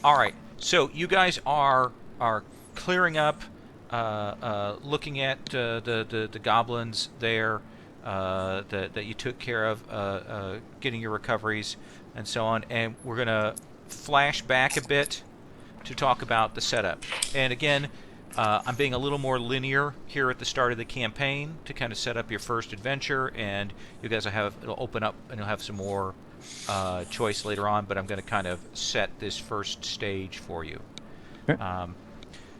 All right. So you guys are clearing up, looking at the goblins there that you took care of, getting your recoveries and so on. And we're gonna flash back a bit to talk about the setup. And again, I'm being a little more linear here at the start of the campaign to kind of set up your first adventure, and you guys will have it'll open up and you'll have some more choice later on. But I'm going to kind of set this first stage for you. Okay.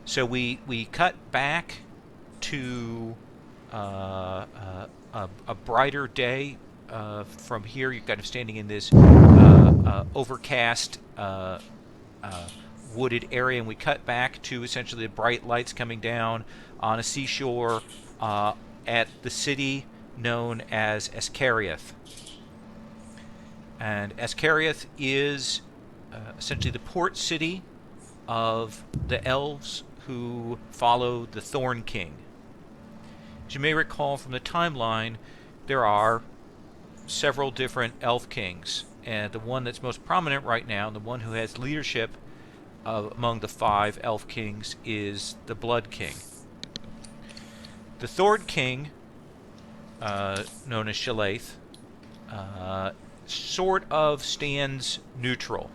So we cut back to a brighter day. From here, you're kind of standing in this overcast wooded area, and we cut back to essentially the bright lights coming down on a seashore at the city known as Escariath. And Escariath is essentially the port city of the elves who follow the Thorn King. As you may recall from the timeline, there are several different elf kings, and the one that's most prominent right now, the one who has leadership among the 5 elf kings, is the Blood King. The Thorn King, known as Shalath, sort of stands neutral.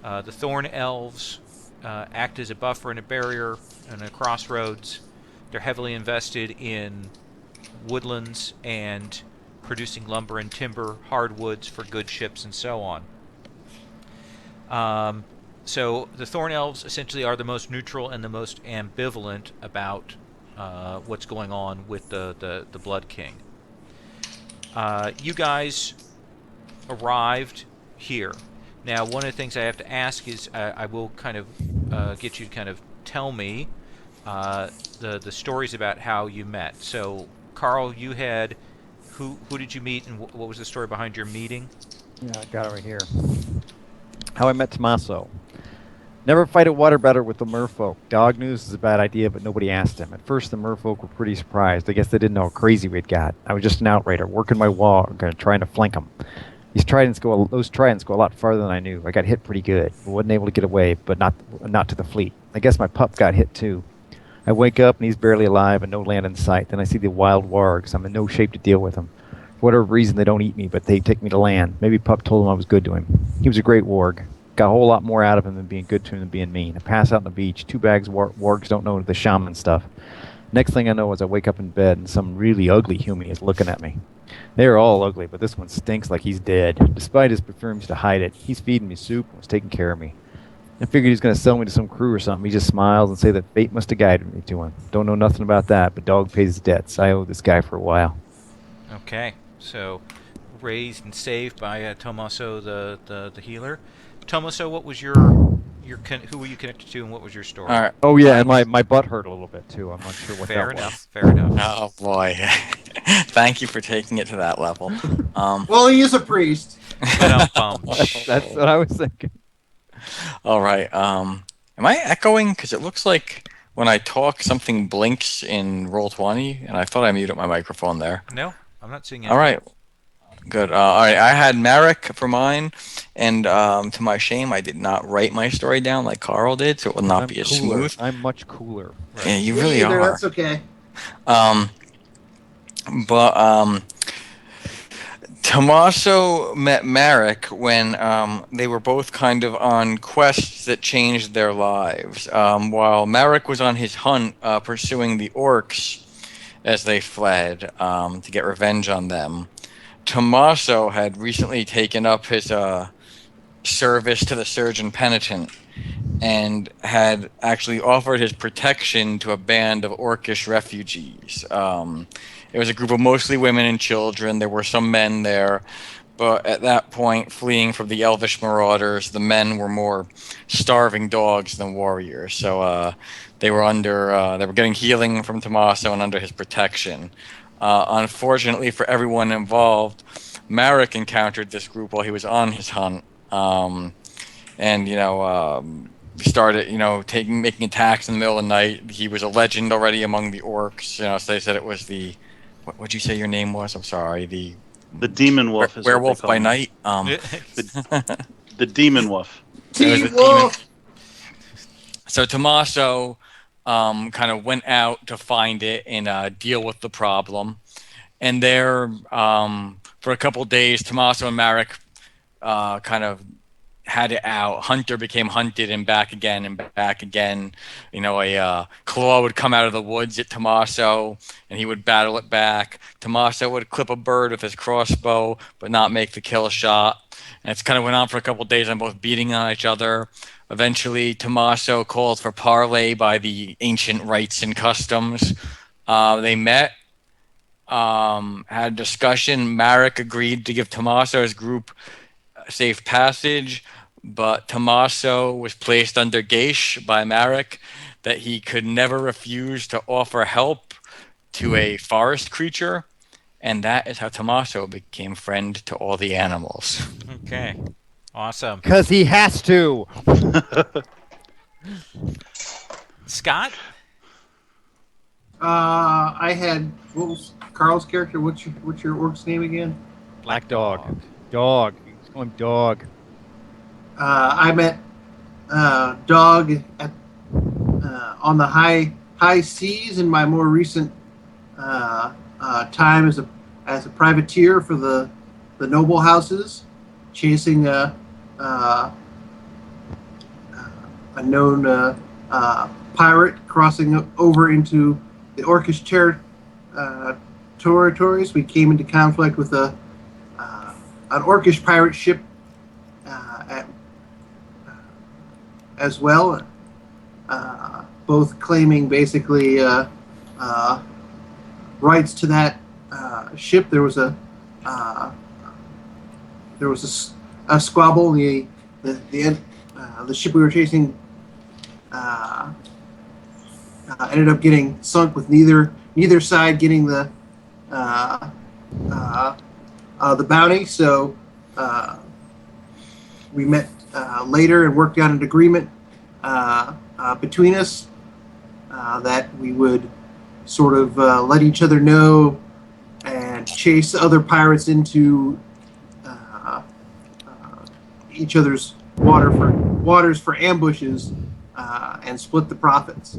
The Thorn Elves act as a buffer and a barrier and a crossroads. They're heavily invested in woodlands and producing lumber and timber, hardwoods for good ships, and so on. So the Thorn Elves essentially are the most neutral and the most ambivalent about what's going on with the Blood King. You guys arrived here. Now, one of the things I have to ask is I will kind of get you to kind of tell me the stories about how you met. So, Carl, you had who did you meet, and what was the story behind your meeting? Yeah, I got it right here. How I met Tommaso. Never fight a water battle with the merfolk. Dog news is a bad idea, but nobody asked him. At first, the merfolk were pretty surprised. I guess they didn't know how crazy we'd got. I was just an outrider, working my wall, trying to flank them. Those tridents go a lot farther than I knew. I got hit pretty good. I wasn't able to get away, but not to the fleet. I guess my pup got hit too. I wake up and he's barely alive and no land in sight. Then I see the wild wargs. I'm in no shape to deal with them. For whatever reason, they don't eat me, but they take me to land. Maybe Pup told him I was good to him. He was a great warg. Got a whole lot more out of him than being good to him than being mean. I pass out on the beach. 2 bags of wargs don't know the shaman stuff. Next thing I know is I wake up in bed and some really ugly human is looking at me. They're all ugly, but this one stinks like he's dead. Despite his perfumes to hide it, he's feeding me soup and was taking care of me. I figured he's going to sell me to some crew or something. He just smiles and say that fate must have guided me to him. Don't know nothing about that, but dog pays his debts. I owe this guy for a while. Okay, so raised and saved by Tommaso the healer. Tommaso, what was your who were you connected to, and what was your story? All right. Oh, yeah, and my butt hurt a little bit, too. I'm not sure what Fair that enough. Fair enough. Oh boy. Thank you for taking it to that level. Well, he is a priest. was. That's what I was thinking. All right. Am I echoing? Because it looks like when I talk, something blinks in Roll20, and I thought I muted my microphone there. No, I'm not seeing it. All right. Good. All right. I had Marek for mine, and to my shame, I did not write my story down like Carl did, so it will not be as cooler. smooth. I'm much cooler. Right. Yeah, you Me really either, are. That's okay. But Tommaso met Marek when they were both kind of on quests that changed their lives. While Marek was on his hunt pursuing the orcs as they fled to get revenge on them, Tommaso had recently taken up his service to the Surgeon Penitent and had actually offered his protection to a band of orcish refugees. It was a group of mostly women and children. There were some men there, but at that point, fleeing from the elvish marauders, the men were more starving dogs than warriors. So they were getting healing from Tommaso and under his protection. Unfortunately for everyone involved, Marek encountered this group while he was on his hunt, and started making attacks in the middle of the night. He was a legend already among the orcs. So they said it was the what'd you say your name was? I'm sorry, the demon wolf is werewolf what they by call him. night. The demon wolf. Teen Wolf. So Tommaso kind of went out to find it and deal with the problem. And there, for a couple of days, Tommaso and Marek kind of had it out. Hunter became hunted and back again and back again. A claw would come out of the woods at Tommaso and he would battle it back. Tommaso would clip a bird with his crossbow but not make the kill shot. And it's kind of went on for a couple of days. I'm both beating on each other. Eventually, Tommaso called for parley by the ancient rites and customs. They met, had a discussion. Marek agreed to give Tommaso's group safe passage, but Tommaso was placed under geisha by Marek that he could never refuse to offer help to a forest creature, and that is how Tommaso became friend to all the animals. Okay. Awesome. Because he has to. Scott? I had, what was Carl's character? What's your orc's name again? Black dog. Dog. He's going dog. I met Dog at on the high seas in my more recent time as a privateer for the noble houses, chasing a known pirate crossing over into the Orcish territories. We came into conflict with an Orcish pirate ship as well, both claiming basically rights to that ship. There was a squabble. The ship we were chasing ended up getting sunk with neither side getting the bounty. So we met later and worked out an agreement between us that we would sort of let each other know and chase other pirates into each other's waters for ambushes and split the profits.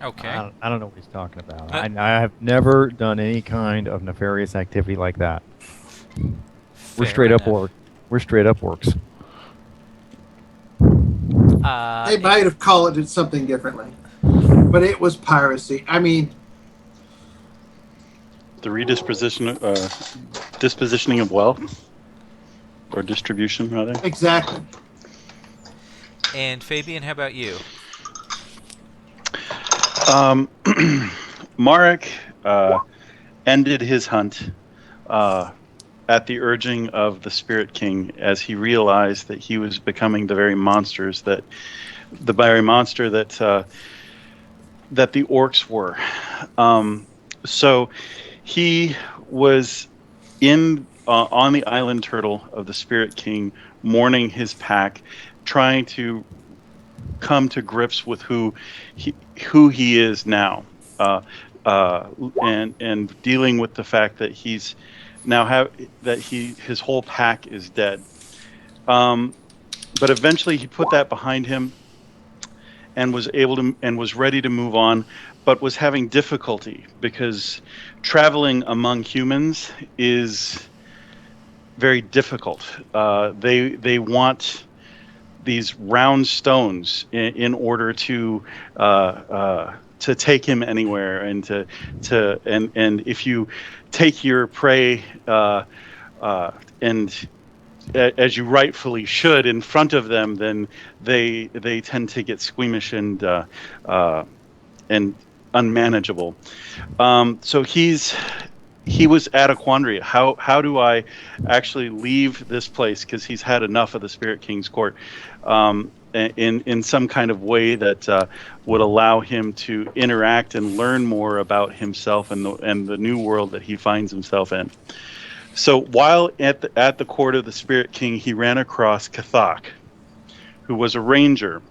Okay. I don't know what he's talking about. I have never done any kind of nefarious activity like that. We're straight up orcs. They might have called it something differently, but it was piracy. I mean, the dispositioning of wealth, or distribution, rather. Exactly. And Fabian, how about you? Marek ended his hunt at the urging of the Spirit King, as he realized that he was becoming the very monster that the orcs were. So he was on the island turtle of the Spirit King, mourning his pack, trying to come to grips with who he is now, and dealing with the fact that he's now his whole pack is dead. But eventually he put that behind him and was ready to move on, but was having difficulty because traveling among humans is very difficult. They want these round stones in order to take him anywhere, and if you take your prey and as you rightfully should in front of them, then they tend to get squeamish and unmanageable. So he was at a quandary. How do I actually leave this place, because he's had enough of the Spirit King's court, in some kind of way that would allow him to interact and learn more about himself and the new world that he finds himself in. So while at the court of the Spirit King, he ran across Cathak, who was a ranger.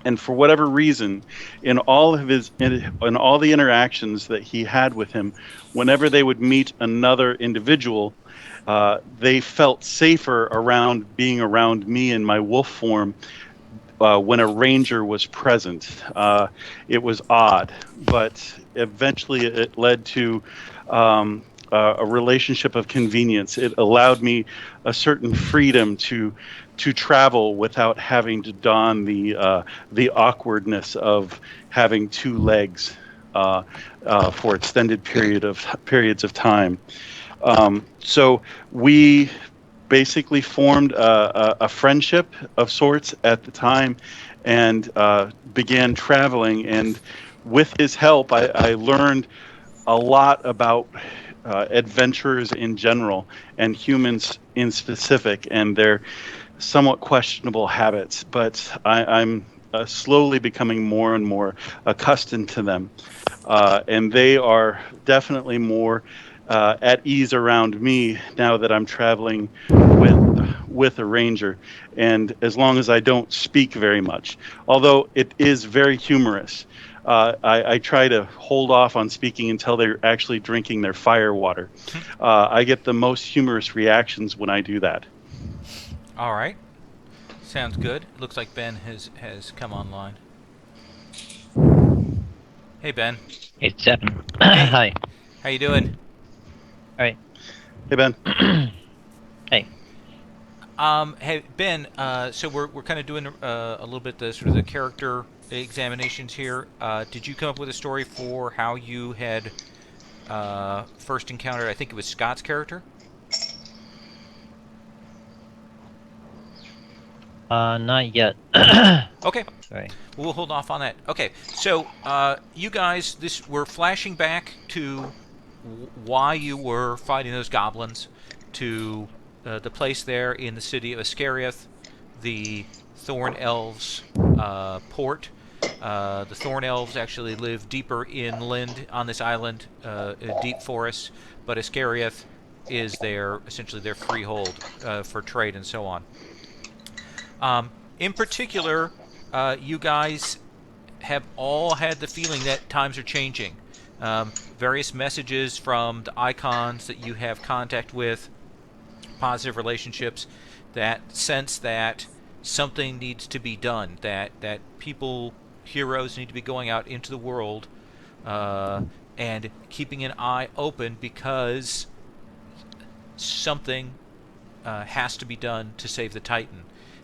And for whatever reason, in all the interactions that he had with him, whenever they would meet another individual, they felt safer being around me in my wolf form, when a ranger was present. It was odd, but eventually it led to a relationship of convenience. It allowed me a certain freedom to travel without having to don the awkwardness of having two legs for extended periods of time. So we basically formed a friendship of sorts at the time, and began traveling. And with his help, I learned a lot about adventurers in general and humans in specific and their somewhat questionable habits. But I'm slowly becoming more and more accustomed to them. And they are definitely more at ease around me now that I'm traveling with a ranger, and as long as I don't speak very much, although it is very humorous. I try to hold off on speaking until they're actually drinking their fire water. I get the most humorous reactions when I do that. All right. Sounds good. It looks like Ben has come online. Hey, Ben. It's 7. Hey. Hi. How you doing? Alright. Hey, Ben. Hey. Hey, Ben. So we're kind of doing a little bit the sort of the character examinations here. Did you come up with a story for how you had first encountered? I think it was Scott's character. Not yet. Okay. Sorry. We'll hold off on that. Okay, so you guys, we're flashing back to why you were fighting those goblins, to the place there in the city of Iscariath, the Thorn Elves port. The Thorn Elves actually live deeper inland on this island, in deep forests, but Iscariath is essentially their freehold for trade and so on. In particular, you guys have all had the feeling that times are changing. Various messages from the icons that you have contact with, positive relationships, that sense that something needs to be done, that people, heroes, need to be going out into the world and keeping an eye open, because something has to be done to save the Titan.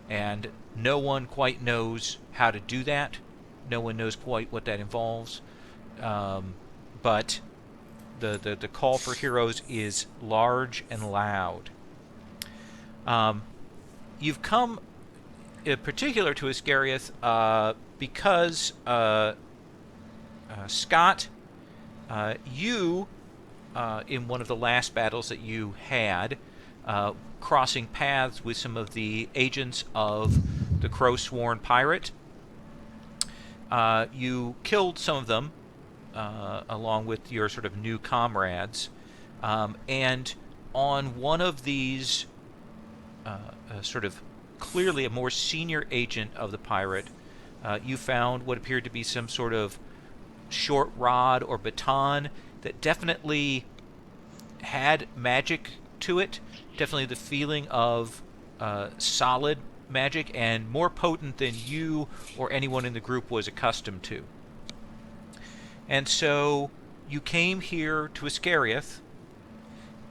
And no one quite knows how to do that. No one knows quite what that involves. But the call for heroes is large and loud. You've come in particular to Iscariath because Scott, you, in one of the last battles that you had, crossing paths with some of the agents of the Crow-sworn pirate. You killed some of them, along with your sort of new comrades. And on one of these, sort of clearly a more senior agent of the pirate, you found what appeared to be some sort of short rod or baton that definitely had magic to it. Definitely the feeling of solid magic, and more potent than you or anyone in the group was accustomed to. And so you came here to Iscariath,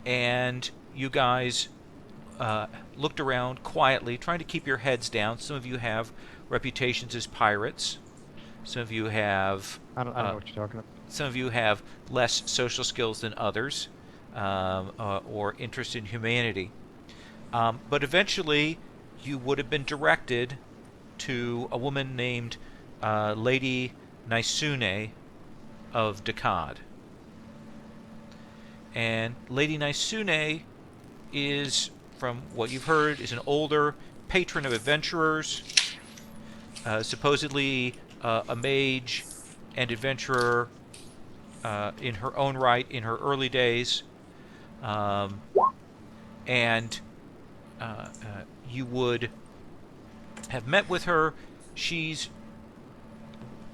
and you guys looked around quietly, trying to keep your heads down. Some of you have reputations as pirates. Some of you have... I don't know what you're talking about. Some of you have less social skills than others, or interest in humanity. But eventually, you would have been directed to a woman named Lady Naisune of Dakad. And Lady Naisune is, from what you've heard, is an older patron of adventurers, supposedly a mage and adventurer in her own right in her early days. And you would have met with her. She's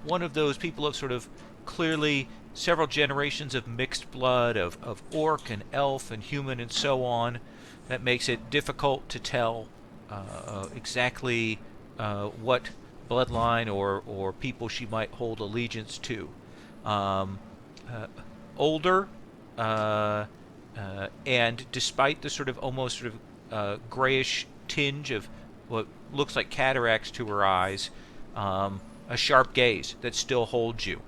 one of those people of sort of clearly several generations of mixed blood, of orc and elf and human and so on. That makes it difficult to tell exactly what bloodline or people she might hold allegiance to. Um, Older, and despite the sort of almost sort of grayish tinge of what looks like cataracts to her eyes, a sharp gaze that still holds you.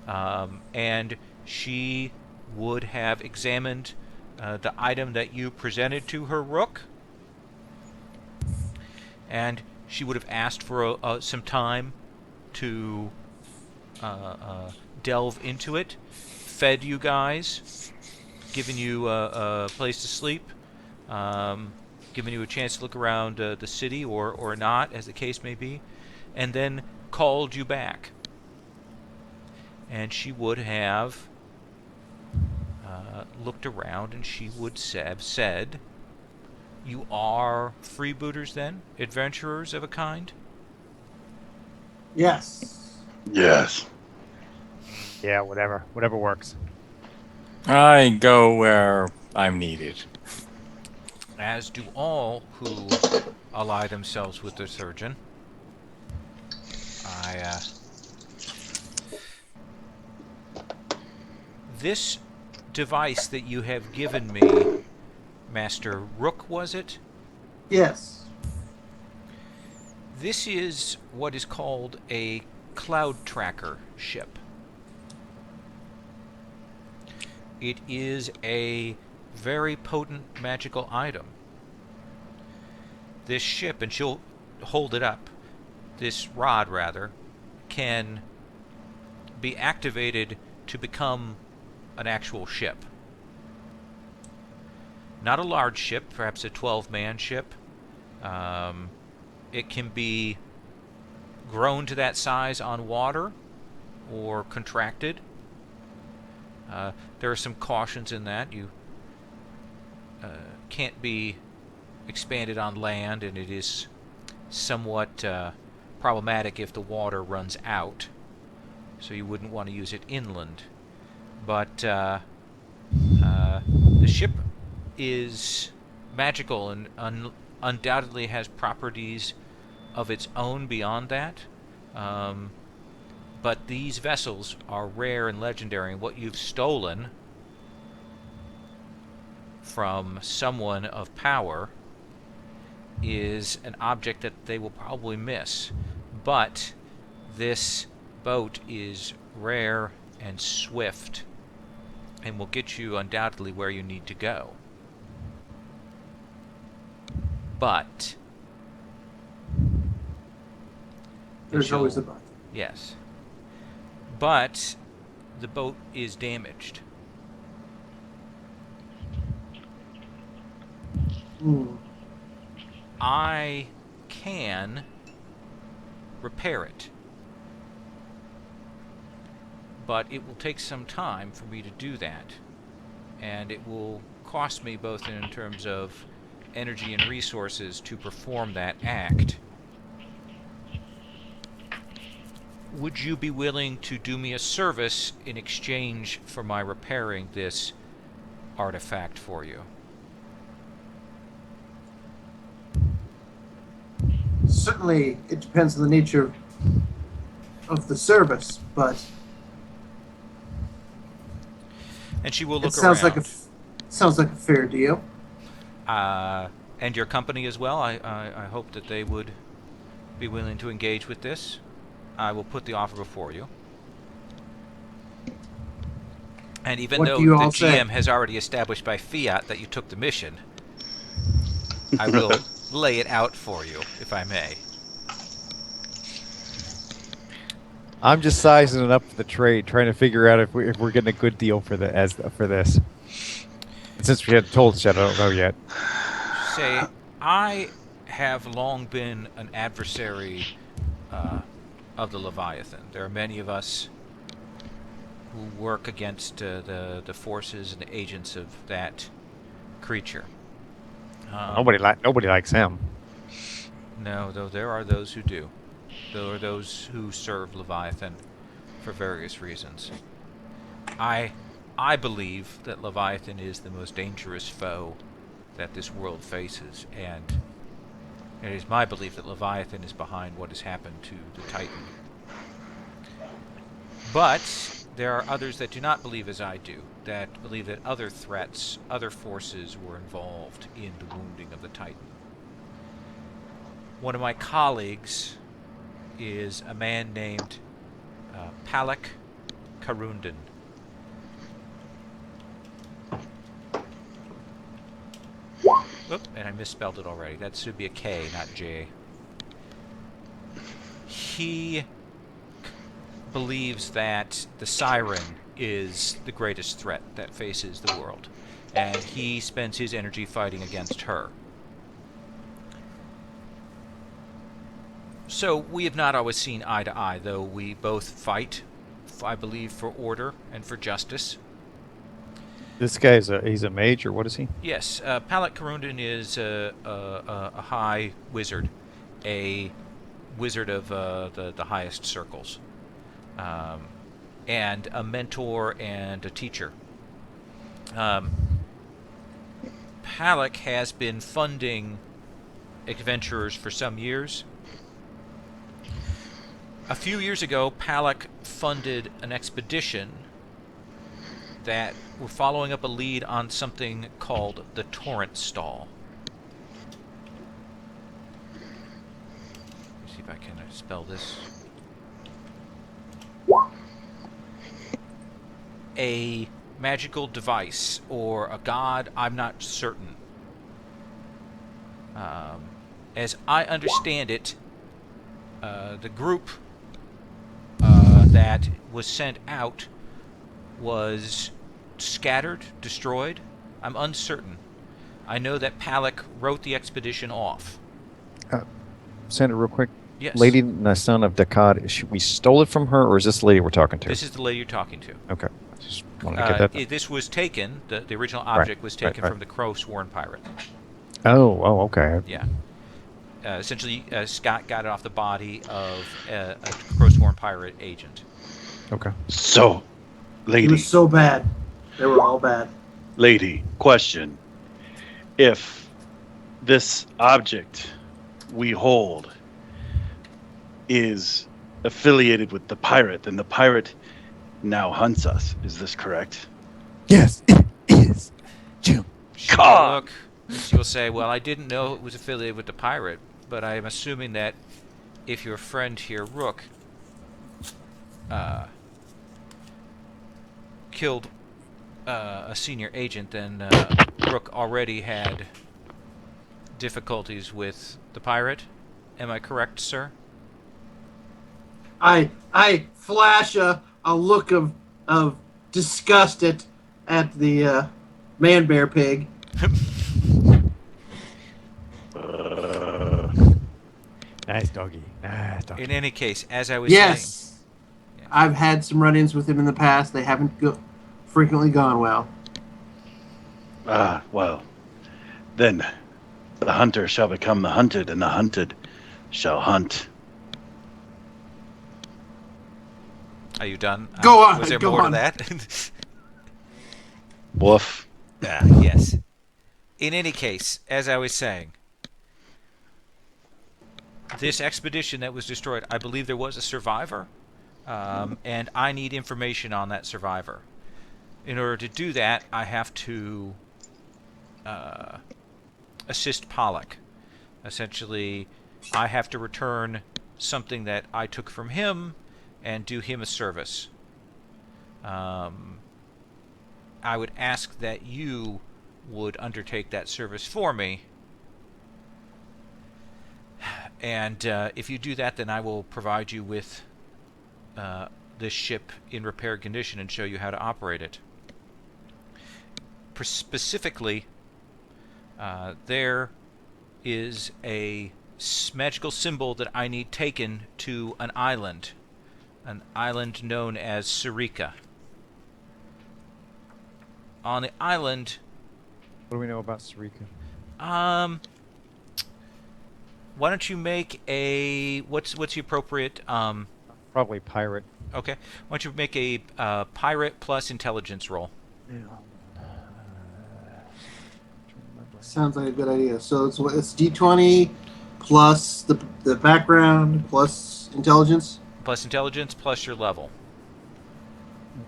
And she would have examined the item that you presented to her, Rook, and she would have asked for some time to delve into it, fed you guys, given you a place to sleep, given you a chance to look around the city or not, as the case may be, and then called you back. And she would have looked around, and she would have said, "You are freebooters, then? Adventurers of a kind?" Yes. Yes. Yeah, whatever works. I go where I'm needed. As do all who ally themselves with the surgeon. This device that you have given me, Master Rook, was it? Yes. This is what is called a cloud tracker ship. It is a very potent magical item. This ship, and she'll hold it up, this rod rather, can be activated to become an actual ship. Not a large ship, perhaps a 12-man ship. It can be grown to that size on water or contracted. There are some cautions in that. You can't be expanded on land, and it is somewhat problematic if the water runs out, so you wouldn't want to use it inland. But the ship is magical and undoubtedly has properties of its own beyond that. But these vessels are rare and legendary, and what you've stolen from someone of power is an object that they will probably miss. But this boat is rare and swift and will get you undoubtedly where you need to go. But There's always a but. Yes. But the boat is damaged. I can repair it, but it will take some time for me to do that, and it will cost me both in terms of energy and resources to perform that act. Would you be willing to do me a service in exchange for my repairing this artifact for you? Certainly, it depends on the nature of the service, but And she will it look sounds around. sounds like a fair deal. And your company as well. I hope that they would be willing to engage with this. I will put the offer before you. And even What though do you the all say? GM has already established by fiat that you took the mission, I will lay it out for you, if I may. I'm just sizing it up for the trade, trying to figure out if we're getting a good deal for this. And since we hadn't told yet, I don't know yet. Say, I have long been an adversary of the Leviathan. There are many of us who work against the forces and the agents of that creature. Nobody likes him. No, though there are those who do. There are those who serve Leviathan for various reasons. I believe that Leviathan is the most dangerous foe that this world faces, and It is my belief that Leviathan is behind what has happened to the Titan. But there are others that do not believe as I do, that believe that other threats, other forces were involved in the wounding of the Titan. One of my colleagues is a man named Palak Karundan. Oop, and I misspelled it already. That should be a K, not J. He believes that the siren is the greatest threat that faces the world, and he spends his energy fighting against her. So we have not always seen eye to eye, though we both fight, I believe, for order and for justice. This guy's he's a mage, or what is he? Yes, Palak Karundan is a high wizard, a wizard of the highest circles, and a mentor and a teacher. Palak has been funding adventurers for some years. A few years ago, Palak funded an expedition that were following up a lead on something called the Torrent Stall. Let's see if I can spell this. A magical device or a god, I'm not certain. As I understand it, the group that was sent out was scattered, destroyed. I'm uncertain. I know that Palak wrote the expedition off. Sandra, real quick. Yes. Lady Nasan of Dakar, we stole it from her, or is this the lady we're talking to? This is the lady you're talking to. Okay. I just wanted to get that. This was taken, the original object was taken right. from the Crow Sworn Pirate. Oh, okay. Yeah. Essentially, Scott got it off the body of a Crow Sworn Pirate agent. Okay. So, It lady, was so bad. They were all bad. lady, question. If this object we hold is affiliated with the pirate, then the pirate now hunts us. Is this correct? Yes, it is. Jim. God. Look, you'll say, well, I didn't know it was affiliated with the pirate, but I am assuming that if your friend here, Rook, killed a senior agent, then Rook already had difficulties with the pirate. Am I correct, sir? I flash a look of disgust at the man bear pig. Nice doggy. Nice doggy. In any case, as I was saying... Yes, I've had some run-ins with him in the past. They haven't frequently gone well. Well, then the hunter shall become the hunted, and the hunted shall hunt. Are you done? Go on, Was there go more on. to that? Woof. Yes. In any case, as I was saying, this expedition that was destroyed, I believe there was a survivor, and I need information on that survivor. In order to do that, I have to assist Pollock. Essentially, I have to return something that I took from him and do him a service. I would ask that you would undertake that service for me. And if you do that, then I will provide you with this ship in repaired condition and show you how to operate it. Specifically, there is a magical symbol that I need taken to an island known as Sarika. On the island... What do we know about Sarika? Why don't you make a... What's the appropriate... Probably pirate. Okay. Why don't you make a pirate plus intelligence roll? Sounds like a good idea. So it's D20 plus the background plus intelligence. Plus intelligence plus your level.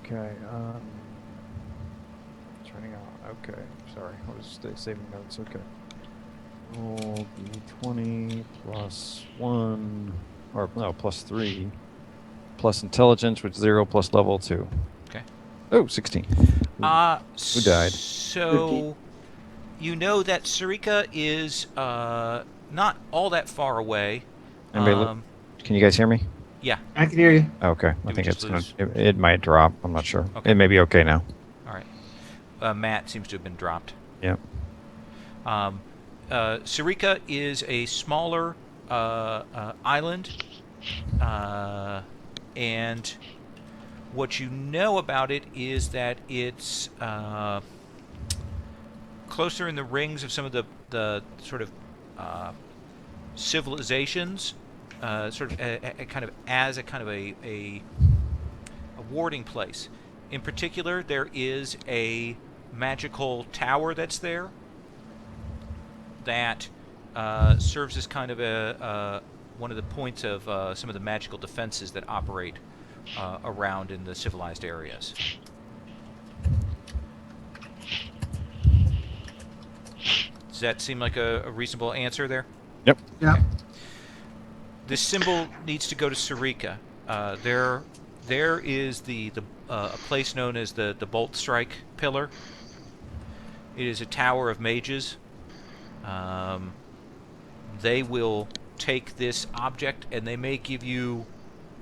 Okay. Turning on. Okay. Sorry, I was saving notes. Okay. Roll d20 plus 1, or no, plus 3, plus intelligence, which is 0, plus level 2. Okay. Oh, 16. Who died? So, you know that Sarika is not all that far away. Anybody can you guys hear me? Yeah. I can hear you. Okay. I we think just it's gonna. lose? It might drop. I'm not sure. Okay. It may be okay now. All right. Matt seems to have been dropped. Yep. Sarika is a smaller island, and what you know about it is that it's closer in the rings of some of the sort of civilizations, sort of a kind of a warding place. In particular, there is a magical tower that's there that serves as kind of one of the points of some of the magical defenses that operate around in the civilized areas. Does that seem like a reasonable answer there? Yep. Yeah. This symbol needs to go to Sarika. There is a place known as the Bolt Strike Pillar. It is a tower of mages. They will take this object and they may give you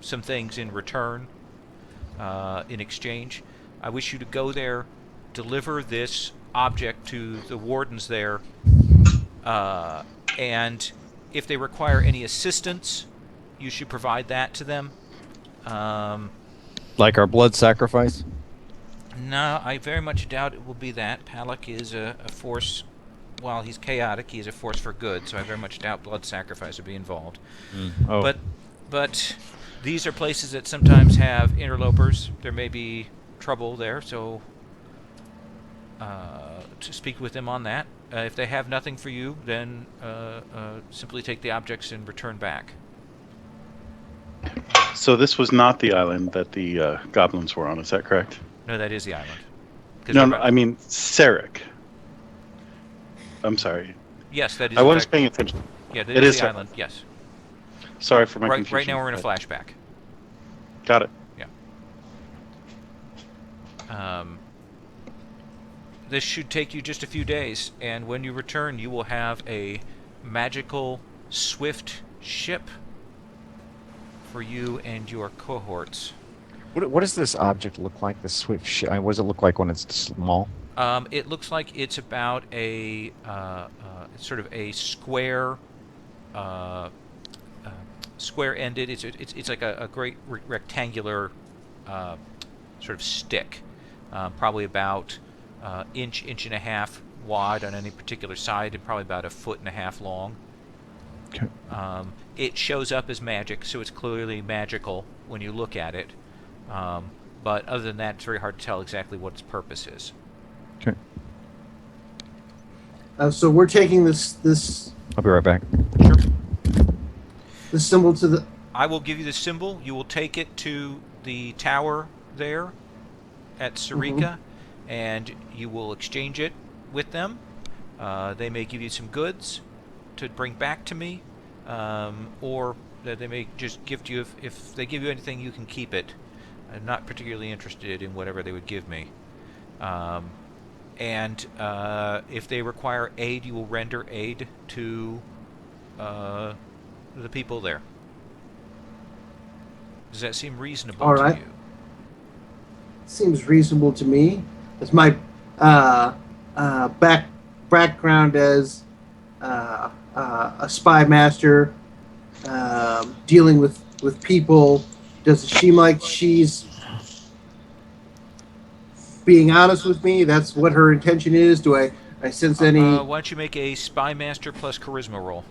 some things in return, in exchange. I wish you to go there, deliver this object to the wardens there, and if they require any assistance, you should provide that to them. Like our blood sacrifice? No, I very much doubt it will be that. Palak is a force, while he's chaotic, he is a force for good, so I very much doubt blood sacrifice would be involved. Oh. But these are places that sometimes have interlopers. There may be trouble there, so to speak with them on that. If they have nothing for you, then simply take the objects and return back. So this was not the island that the goblins were on, is that correct? No, that is the island. No, I mean Sarek. I'm sorry. Yes, that is. I was paying attention. Yeah, that It is is the Sarek. island. Yes. Sorry for my Right. confusion. Right now we're in a flashback. Got it. This should take you just a few days, and when you return, you will have a magical, swift ship for you and your cohorts. What does this object look like? The swift ship. What does it look like when it's small? It looks like it's about a sort of a square, square-ended. It's like a great rectangular sort of stick, probably about inch and a half wide on any particular side, and probably about 1.5 feet long. Okay. It shows up as magic, so it's clearly magical when you look at it. But other than that, it's very hard to tell exactly what its purpose is. Okay. So we're taking this I'll be right back. Sure. this symbol to the. I will give you the symbol. You will take it to the tower there at Sarika, and you will exchange it with them. They may give you some goods to bring back to me, or that they may just give to you. If they give you anything, you can keep it. I'm not particularly interested in whatever they would give me. And if they require aid, you will render aid to the people there. Does that seem reasonable All right. to you? Seems reasonable to me. It's my background as a spy master, dealing with people. Does it seem like she's being honest with me? That's what her intention is. Do I sense any? Why don't you make a spy master plus charisma roll?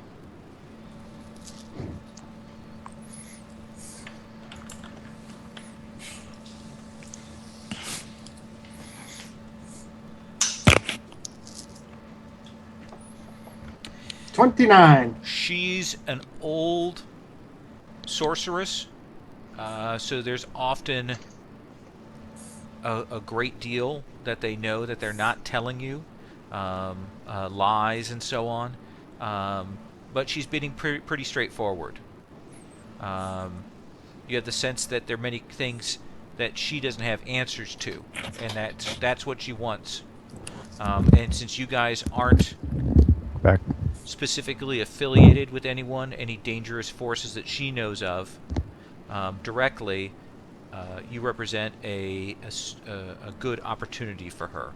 29. She's an old sorceress, so there's often a great deal that they know that they're not telling you, lies and so on. But she's being pretty straightforward. You have the sense that there are many things that she doesn't have answers to, and that's what she wants. And since you guys aren't Back. specifically affiliated with anyone, any dangerous forces that she knows of directly, you represent a good opportunity for her.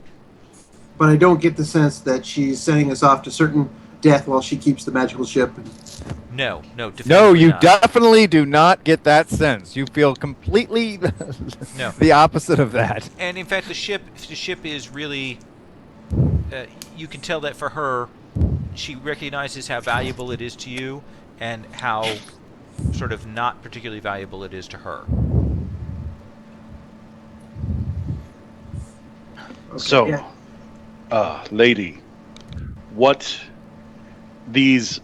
But I don't get the sense that she's sending us off to certain death while she keeps the magical ship. No, No, definitively you not. definitely do not get that sense. You feel completely No. the opposite of that. And in fact, the ship is really. You can tell that for her, she recognizes how valuable it is to you, and how sort of not particularly valuable it is to her. Okay, So, yeah. lady, what these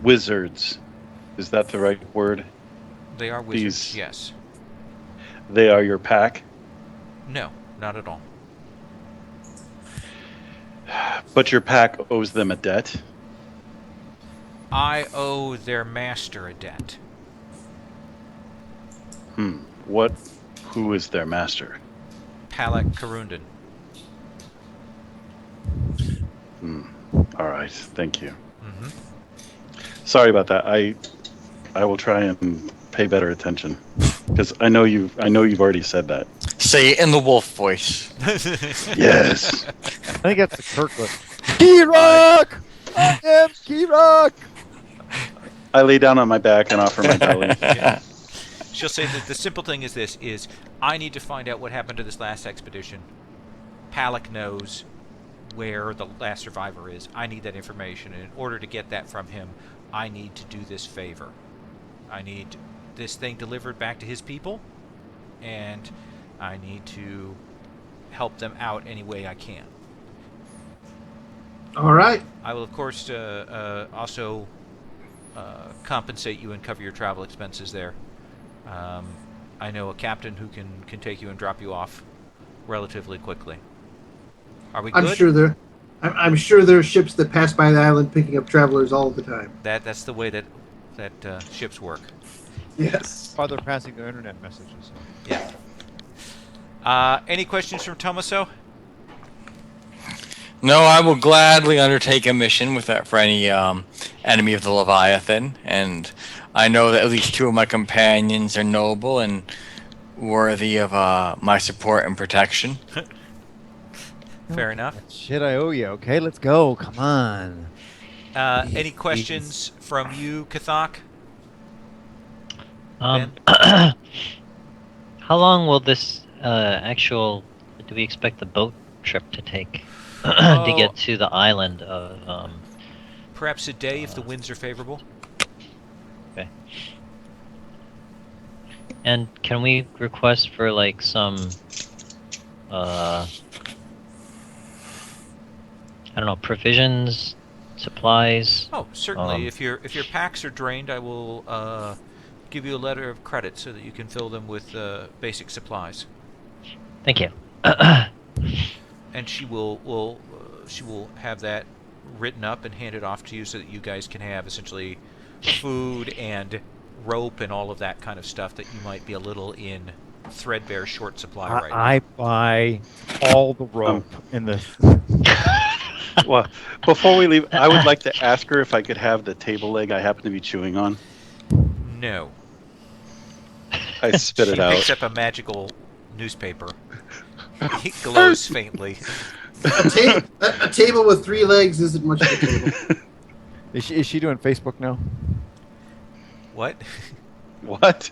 wizards, is that the right word? They are wizards. These- Yes. They are your pack, No, not at all. but your pack owes them a debt. I owe their master a debt. Who is their master? Palak Karundan. All right, thank you. Mm-hmm. Sorry about that. I will try and pay better attention, because I know you've already said that. Say it in the wolf voice. Yes. I think that's the Kirkland. Key-Rock! I am Key-Rock! I lay down on my back and offer my belly. Yeah. She'll say that the simple thing is this: I need to find out what happened to this last expedition. Palak knows where the last survivor is. I need that information, and in order to get that from him, I need to do this favor. I need this thing delivered back to his people, and I need to help them out any way I can. All right. I will, of course, also compensate you and cover your travel expenses there. I know a captain who can take you and drop you off relatively quickly. Are we good? I'm sure there are ships that pass by the island picking up travelers all the time. That's the way that ships work. Yes. Father passing their internet messages. Yeah. Any questions from Tomaso? No, I will gladly undertake a mission with that for any enemy of the Leviathan, and I know that at least 2 of my companions are noble and worthy of my support and protection. Fair enough. Shit, I owe you. Okay, let's go. Come on. Any questions from you, Kathak? How long will this do we expect the boat trip to take to get to the island of Perhaps a day if the winds are favorable. Okay. And can we request for like some I don't know, provisions, supplies? Oh, certainly. If your packs are drained, I will give you a letter of credit so that you can fill them with basic supplies. Thank you. And she will have that written up and handed off to you so that you guys can have essentially food and rope and all of that kind of stuff that you might be a little in threadbare short supply right now. I buy all the rope in the. Well, before we leave, I would like to ask her if I could have the table leg I happen to be chewing on. No. I spit She it out. picks up a magical newspaper. It glows faintly. A table with 3 legs isn't much of a table. Is she doing Facebook now? What? What?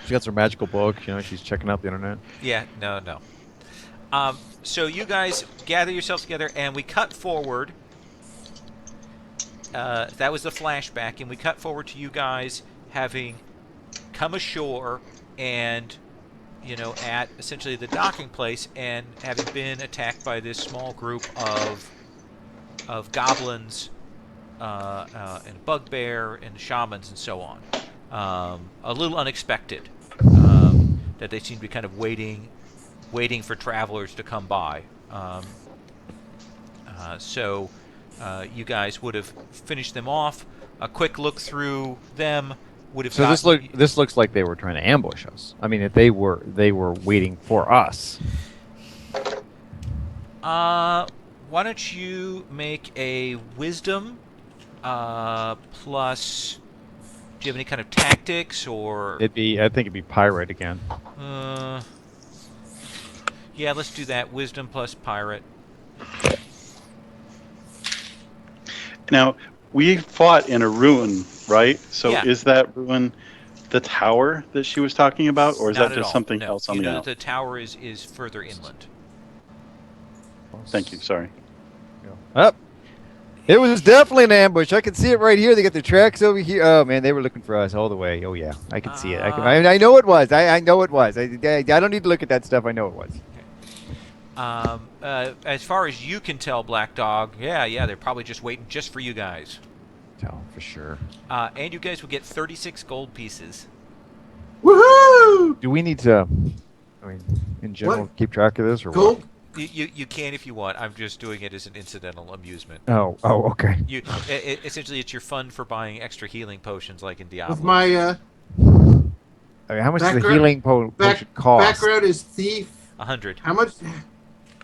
She got her magical book. She's checking out the internet. Yeah, no. So you guys gather yourselves together, and we cut forward. That was the flashback, and we cut forward to you guys having come ashore and at essentially the docking place, and having been attacked by this small group of goblins and bugbear and shamans and so on, a little unexpected. That they seem to be kind of waiting for travelers to come by. So you guys would have finished them off. A quick look through them would have. So this looks like they were trying to ambush us. I mean, if they were waiting for us. Why don't you make a wisdom plus? Do you have any kind of tactics or? I think it'd be pirate again. Yeah, let's do that. Wisdom plus pirate. Now, we fought in a ruin, right? So Yeah. is that ruin the tower that she was talking about, or is Not that at just all. something No. else on you the know island? that the tower is further inland. Thank you. Sorry. Up. It was definitely an ambush. I can see it right here. They got their tracks over here. Oh man, they were looking for us all the way. Oh yeah, I can see it. I know it was. I know it was. I don't need to look at that stuff. I know it was. As far as you can tell, Black Dog, yeah, they're probably just waiting just for you guys. Oh, for sure. And you guys will get 36 gold pieces. Woohoo! Do we need to? I mean, in general, What? keep track of this or Gold. You can if you want. I'm just doing it as an incidental amusement. what? Oh, okay. Essentially, it's your fund for buying extra healing potions like in Diablo. With my I mean, how much does the Background- healing potion cost? background is thief. 100. How much?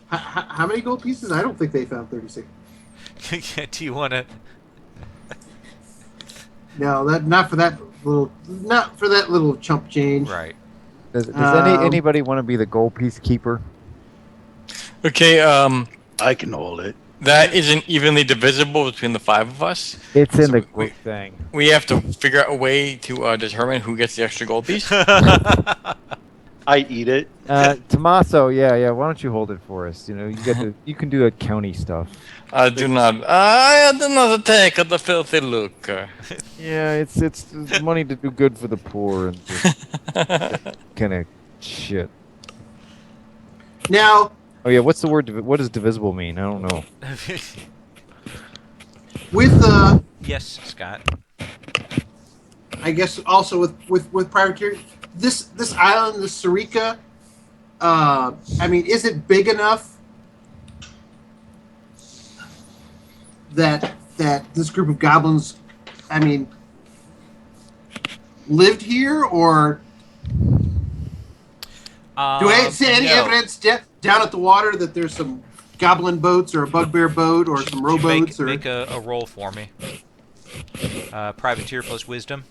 How many gold pieces? I don't think they found 36. Do you want to? No, not for that little chump change. Right. Does Um, anybody want to be the gold piece keeper? Okay, I can hold it. that isn't evenly divisible between the 5 of us. It's in So the we- group thing. We have to figure out a way to determine who gets the extra gold piece. I eat it. Tommaso, yeah. Why don't you hold it for us? You can do the county stuff. I do not take the filthy look. Yeah, it's money to do good for the poor and kind of shit. Now, Oh yeah, what's the word? What does divisible mean? I don't know. with Yes, Scott. I guess also with privateer, this island, this Sarika, I mean, is it big enough that this group of goblins, I mean, lived here, or do I see any no. evidence down at the water that there's some goblin boats or a bugbear boat or some rowboats? Make a roll for me. Privateer plus wisdom.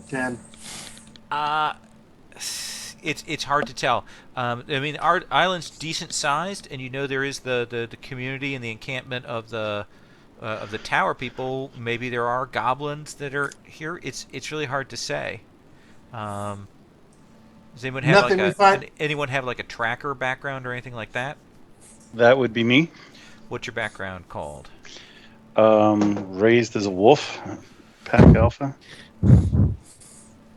Ten. It's hard to tell. I mean, our island's decent sized, and there is the community and the encampment of the tower people. Maybe there are goblins that are here. It's really hard to say. Does anyone have anyone have like a tracker background or anything like that? That would be me. What's your background called? Raised as a wolf, pack alpha.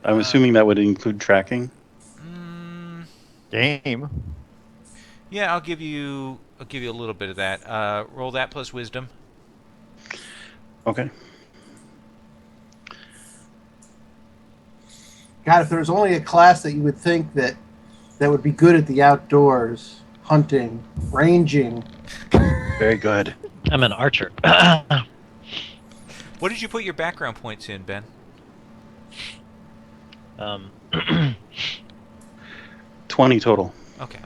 I'm assuming that would include tracking. Game. Yeah, I'll give you a little bit of that. Roll that plus wisdom. Okay. God, if there was only a class that you would think that would be good at the outdoors, hunting, ranging. Very good. I'm an archer. What did you put your background points in, Ben? 20 total. Okay.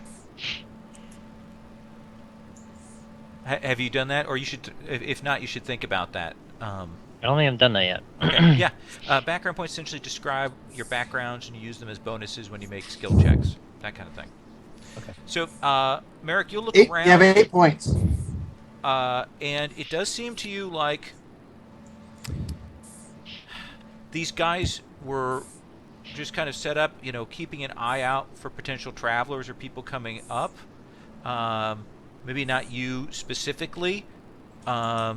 Have you done that, or you should? If not, you should think about that. I don't think I've done that yet. Okay. Yeah. Background points essentially describe your backgrounds, and you use them as bonuses when you make skill checks, that kind of thing. Okay. So, Merrick, you'll look around. You have 8 points. And it does seem to you like these guys were just kind of set up, keeping an eye out for potential travelers or people coming up. maybe not you specifically, but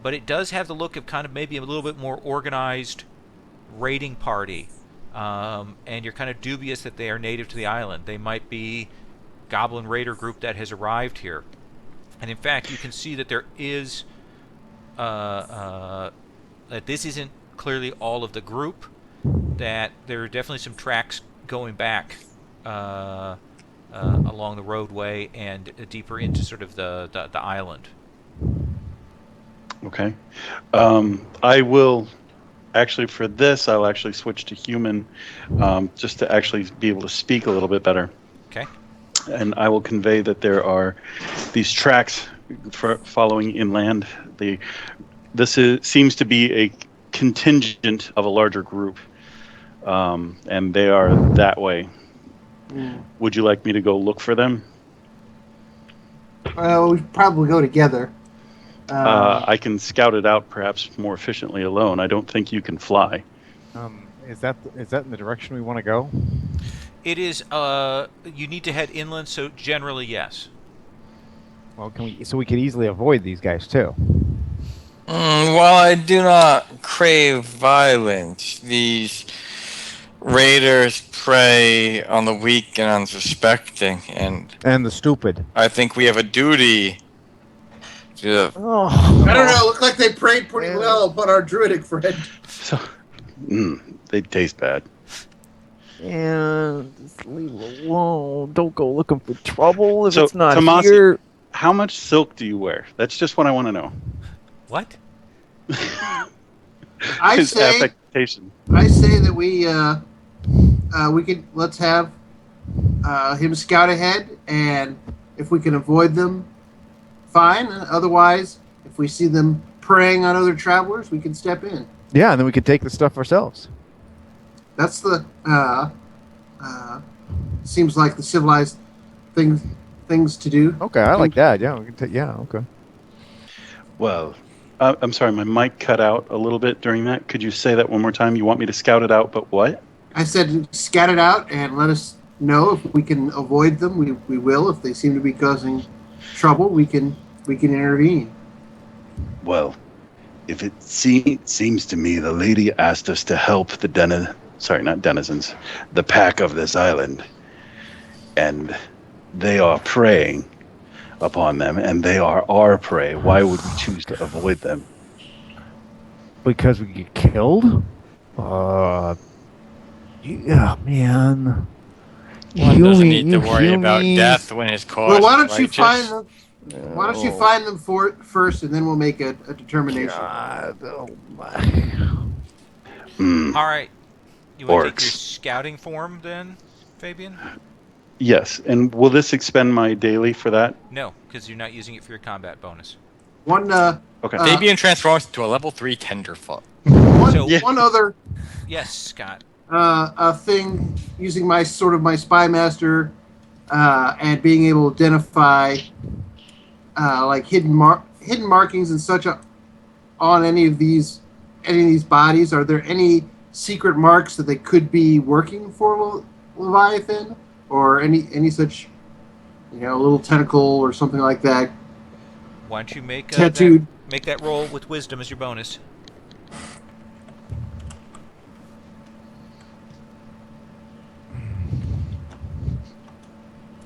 it does have the look of kind of maybe a little bit more organized raiding party. And you're kind of dubious that they are native to the island. They might be goblin raider group that has arrived here. And in fact, you can see that there is that this isn't clearly all of the group. That there are definitely some tracks going back along the roadway and deeper into sort of the island. Okay. I will actually, for this, I'll actually switch to human, just to actually be able to speak a little bit better. Okay. And I will convey that there are these tracks following inland. Seems to be a contingent of a larger group, and they are that way. Would you like me to go look for them? We probably go together. I can scout it out perhaps more efficiently alone. I don't think you can fly. Is that in the direction we want to go? It is. You need to head inland, so generally yes. Well, so we could easily avoid these guys too. While I do not crave violence, these raiders prey on the weak and unsuspecting, and the stupid. I think we have a duty to... Oh. I don't know. It looked like they prayed pretty well upon our druidic friend. So, they taste bad. Yeah, just leave it alone. Don't go looking for trouble if it's not Tomasi, here. how much silk do you wear? That's just what I want to know. What? His affectation. I say that let's have him scout ahead, and if we can avoid them, fine. Otherwise, if we see them preying on other travelers, we can step in. Yeah, and then we could take the stuff ourselves. That's the seems like the civilized things to do. Okay, I like that. Yeah, we can okay. Well, I'm sorry, my mic cut out a little bit during that. Could you say that one more time? You want me to scout it out, but what? I said scout it out and let us know if we can avoid them. We will. If they seem to be causing trouble, we can intervene. Well, if it seems to me the lady asked us to help the denizens, the pack of this island, and they are preying upon them, and they are our prey. Why would we choose to avoid them? Because we get killed? Yeah, man. One doesn't need to worry about death when his cause Well, why don't is you righteous. find them? Why don't you find them first, and then we'll make a determination. God, oh my. All right. You want to take Orcs. your scouting form then, Fabian? Yes, and will this expend my daily for that? No, because you're not using it for your combat bonus. One Okay. Fabian transforms to a level 3 tenderfoot. So- one other Yes, Scott. thing using my spy master and being able to identify like hidden markings and such on any of these bodies. Are there any secret marks that they could be working for Leviathan, or any such little tentacle or something like that? Why don't you make Tattooed. make that roll with wisdom as your bonus?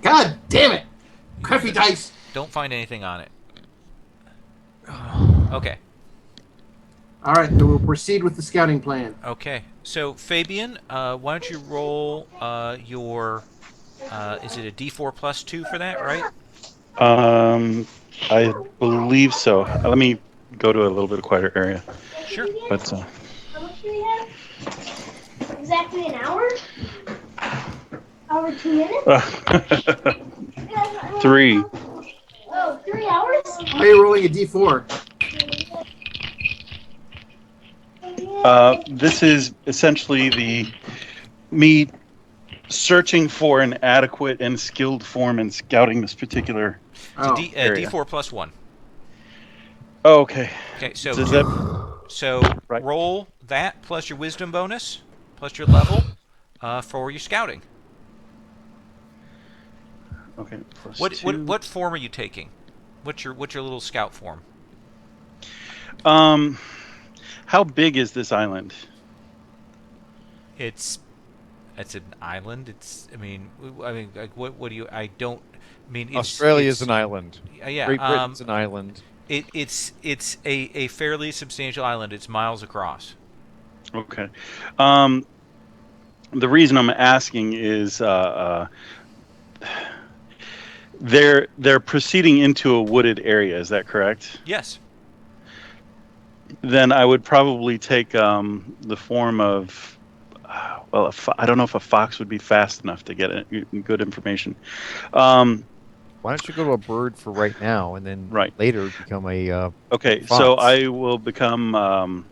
God damn it! Crappy dice. Don't find anything on it. Okay. All right, so we'll proceed with the scouting plan. Okay. So Fabian, why don't you roll your? Is it a D4 plus 2 for that, right? I believe so. Let me go to a little bit quieter area. Sure. But How much do we have? Exactly an hour? Hour 2 minutes? 3. Oh, 3 hours? Why are you rolling a d4? This is essentially me searching for an adequate and skilled form in scouting this particular. Oh, area. D4 plus 1. Oh, okay. Okay. So Does that? Right. roll that plus your wisdom bonus plus your level for your scouting. Okay. Plus What 2. what form are you taking? What's your little scout form? How big is this island? It's an island. Like what do you? I don't. I mean, Australia's it's an island. yeah. Great Britain's an island. It's a fairly substantial island. It's miles across. Okay. The reason I'm asking is they're proceeding into a wooded area. Is that correct? Yes. Then I would probably take the form of I don't know if a fox would be fast enough to get good information. Why don't you go to a bird for right now, and then Right. later become a Okay, fox. so I will become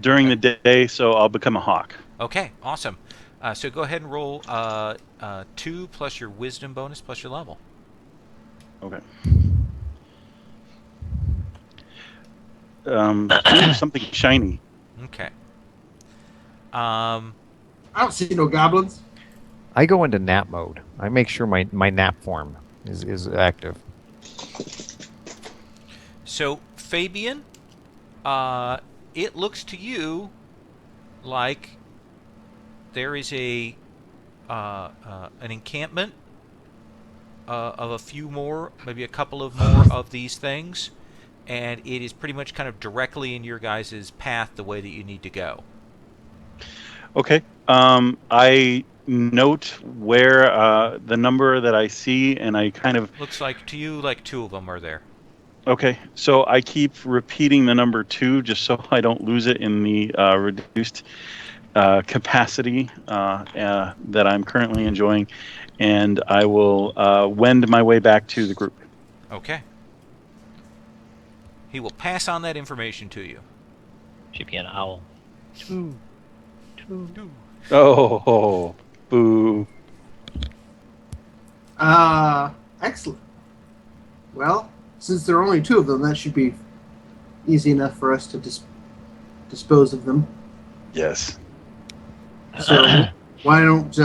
during the day. So I'll become a hawk. Okay. Awesome. So go ahead and roll 2 plus your wisdom bonus plus your level. Okay. Something shiny. Okay. I don't see no goblins. I go into nap mode. I make sure my nap form is active. So Fabian, it looks to you like there is an encampment of a few more, maybe a couple of more of these things, and it is pretty much kind of directly in your guys' path the way that you need to go. Okay. I note where the number that I see, and I kind of Looks like to you like 2 of them are there. okay. So I keep repeating the number 2 just so I don't lose it in the reduced capacity that I'm currently enjoying, and I will wend my way back to the group. Okay. He will pass on that information to you. Should be an owl. Oh, boo. Excellent. Well, since there are only 2 of them, that should be easy enough for us to dispose of them. Yes. So why don't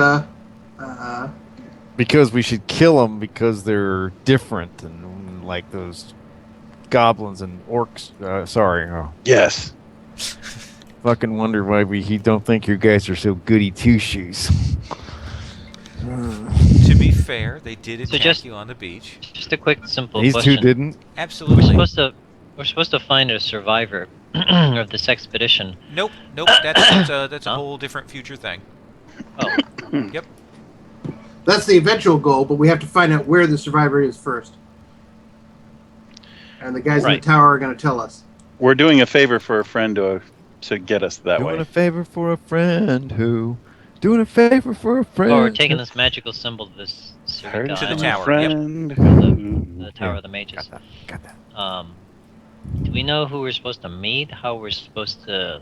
Because we should kill them because they're different and like those goblins and orcs. Yes. Fucking wonder why he don't think you guys are so goody two shoes. To be fair, they did attack just- you on the beach. Just a quick, simple These question. two didn't. Absolutely. We're supposed to find a survivor of this expedition. Nope. That's a Huh? whole different future thing. Oh, Yep. that's the eventual goal, but we have to find out where the survivor is first. And the guys in Right. the tower are going to tell us. We're doing a favor for a friend to get us that Doing way. a favor for a friend who. Doing a favor for a friend. oh, we're taking this magical symbol to this Heard Suga To the from Island, a tower, friend. the Tower Yeah. of the Mages. Got that. Do we know who we're supposed to meet? How we're supposed to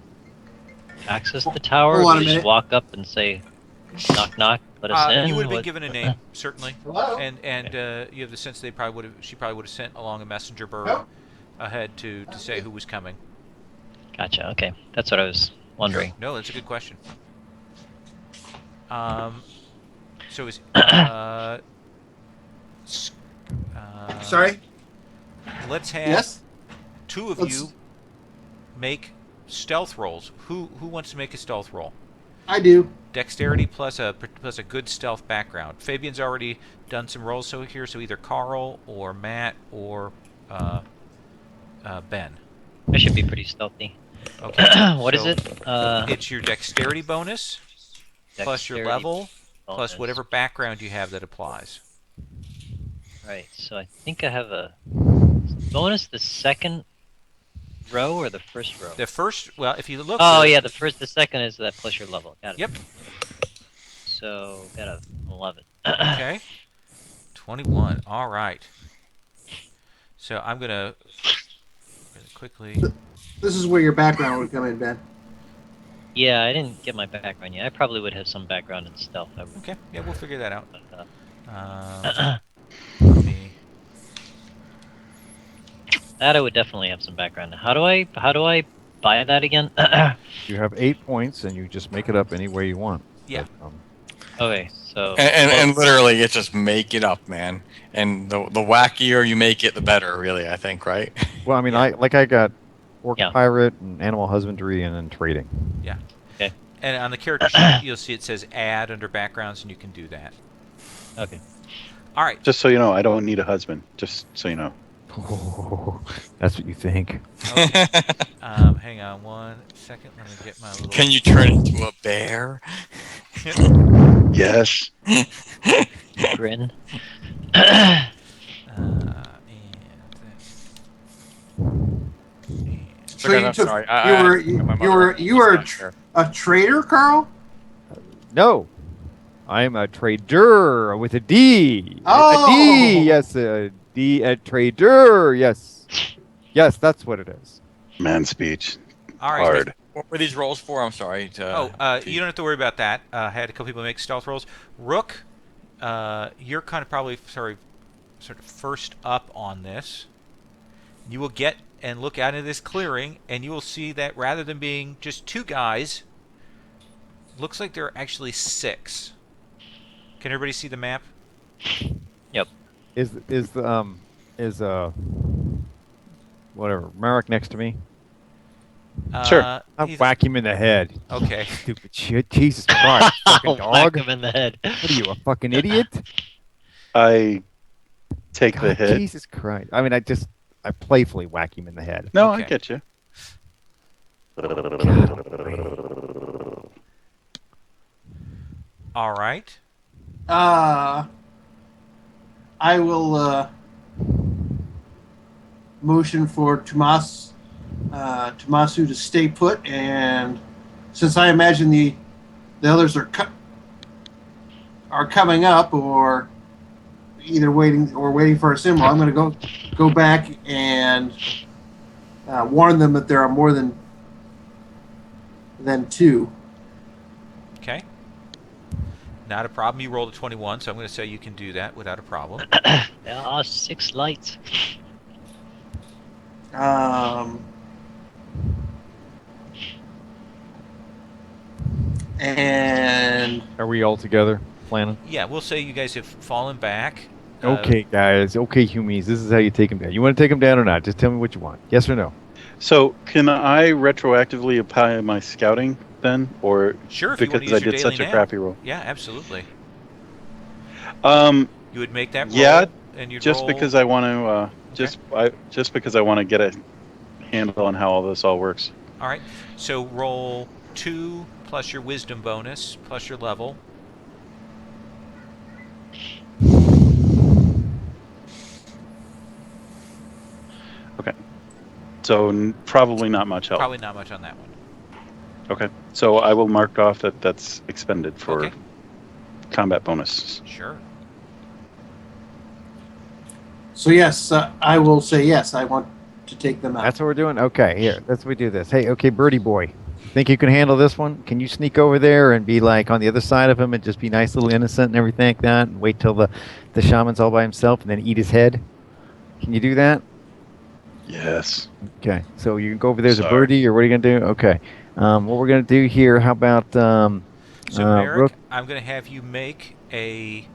access the tower? Hold on we a just minute. walk up and say, "Knock, knock, let us in." You would have been What- given a name, certainly, Hello? and you have the sense she probably would have sent along a messenger bird Oh. ahead to say who was coming. Gotcha. Okay, that's what I was wondering. No, that's a good question. So is Sorry? Let's have Yes? 2 of Let's- you make stealth rolls. Who wants to make a stealth roll? I do. Dexterity plus a good stealth background. Fabian's already done some rolls so either Carl or Matt or Ben. I should be pretty stealthy. Okay. What is so it? It's your dexterity bonus plus your Dexterity level plus bonus. whatever background you have that applies. Right. So I think I have a bonus the second row or the first row. The first, well, if you look. Oh yeah, the second is that plus your level. Got it. Yep. So got a 11. Okay. 21. All right. So I'm gonna really quickly. This is where your background would come in, Ben. Yeah, I didn't get my background yet. I probably would have some background in stealth. Okay. Yeah, we'll figure that out. But, Let me. that I would definitely have some background. How do I buy that again? You have 8 points, and you just make it up any way you want. Yeah. But, Okay, so And literally, it's just make it up, man. And the wackier you make it, the better. Really, I think, right? Well, I mean, Yeah. I got orc Yeah. pirate and animal husbandry and then trading. Yeah. Okay. And on the character sheet, you'll see it says add under backgrounds, and you can do that. okay. All right. Just so you know, I don't need a husband. Just so you know. Oh, that's what you think. Okay. Hang on 1 second. Let me get my little. Can you turn into a bear? Yes. Grin. And So you I'm took sorry. you were a trader, Carl? No, I'm a trader with a D. Oh! A D, yes, a D, a trader, yes. Yes, that's what it is. Man speech. all right. Hard. What were these rolls for? I'm sorry. You don't have to worry about that. I had a couple people make stealth rolls. Rook, you're kind of probably sort of first up on this. You will get and look out into this clearing, and you will see that rather than being just 2 guys, looks like there are actually 6. Can everybody see the map? Is whatever Marek next to me? Sure. I'll He's- whack him in the head. Okay. Stupid shit. Jesus Christ, fucking Whack dog. him in the head. What are you, a fucking idiot? I take the God, hit. Jesus Christ. I mean, I playfully whack him in the head. No, Okay. I get you. All right. I will motion for Tomasu to stay put, and since I imagine the others are coming up, or either waiting for a symbol, I'm going to go back and warn them that there are more than 2. Okay. Not a problem. You rolled a 21, so I'm going to say you can do that without a problem. There are 6 lights. And Are we all together planning? Yeah, we'll say you guys have fallen back. Okay, guys. Okay, humies. This is how you take them down. You want to take them down or not? Just tell me what you want. Yes or no? So, can I retroactively apply my scouting then, or Sure, if you want to because use I your did daily such a now. crappy roll? Yeah, absolutely. You You would make that roll, Yeah, and you'd just roll. because I want to, just because I want to get a handle on how all this all works. All right. So roll 2 plus your wisdom bonus plus your level. So probably not much help. Probably not much on that one. Okay, so I will mark off that that's expended for Okay. combat bonus. Sure. so yes, I will say yes. I want to take them out. That's what we're doing? Okay, here. That's what we do this. Hey, okay, Birdie Boy. Think you can handle this one? Can you sneak over there and be like on the other side of him and just be nice, little innocent and everything like that, and wait till the shaman's all by himself and then eat his head? Can you do that? Yes. Okay, so you can go over there as a Sorry. birdie, or what are you gonna do? Okay, what we're gonna do here? How about So Merrick, Rook? I'm going to have you make a.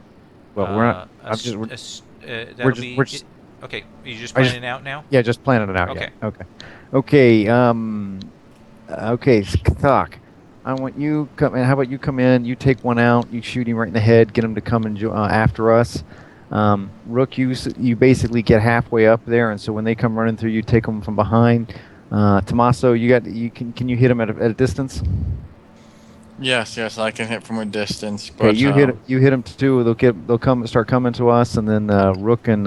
Well, we're not. a I'm s- just. a s- that'll we're just- be- we're just- Okay, are you just I just- planning it out now? Yeah, just planning it out. Okay. Yeah. Okay. Okay. Okay. Skthok, I want you come. How about you come in? You take one out. You shoot him right in the head. Get him to come and after us. Rook, you basically get halfway up there, and so when they come running through, you take them from behind. Tommaso, can you hit him at a distance? Yes, I can hit from a distance. Okay, But, you hit them too. They'll start coming to us, and then Rook and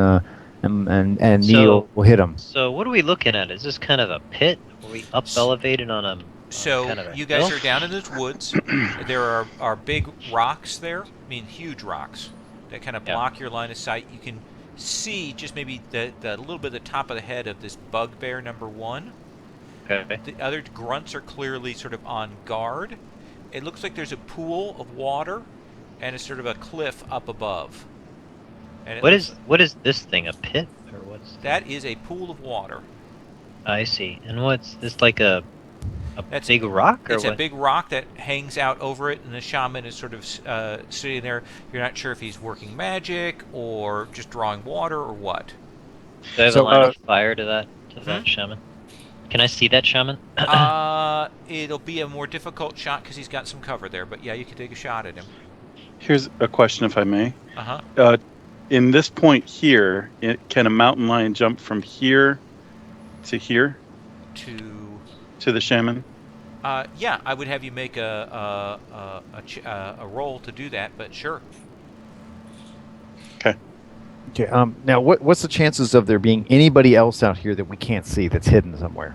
Neil So- will hit them. So what are we looking at? Is this kind of a pit? Are we up elevated on a So kind of a you guys hill? are down in the woods. There are big rocks there. I mean, huge rocks that kind of Yeah. block your line of sight. You can see just maybe the little bit of the top of the head of this bugbear number 1. Okay. The other grunts are clearly sort of on guard. It looks like there's a pool of water and it's sort of a cliff up above. And it What looks- is this thing? A pit or what's? that is a pool of water. I see. And what's this like a That's big rock, or It's what? a big rock that hangs out over it, and the shaman is sort of sitting there. You're not sure if he's working magic or just drawing water or what. Do I have So, a line of fire to that Hmm? shaman? Can I see that shaman? It'll be a more difficult shot because he's got some cover there. But yeah, you can take a shot at him. Here's a question, if I may. Uh-huh. In this point here, can a mountain lion jump from here to here to the shaman? Yeah, I would have you make a roll to do that, but sure. Okay. Okay. Now, what's the chances of there being anybody else out here that we can't see that's hidden somewhere?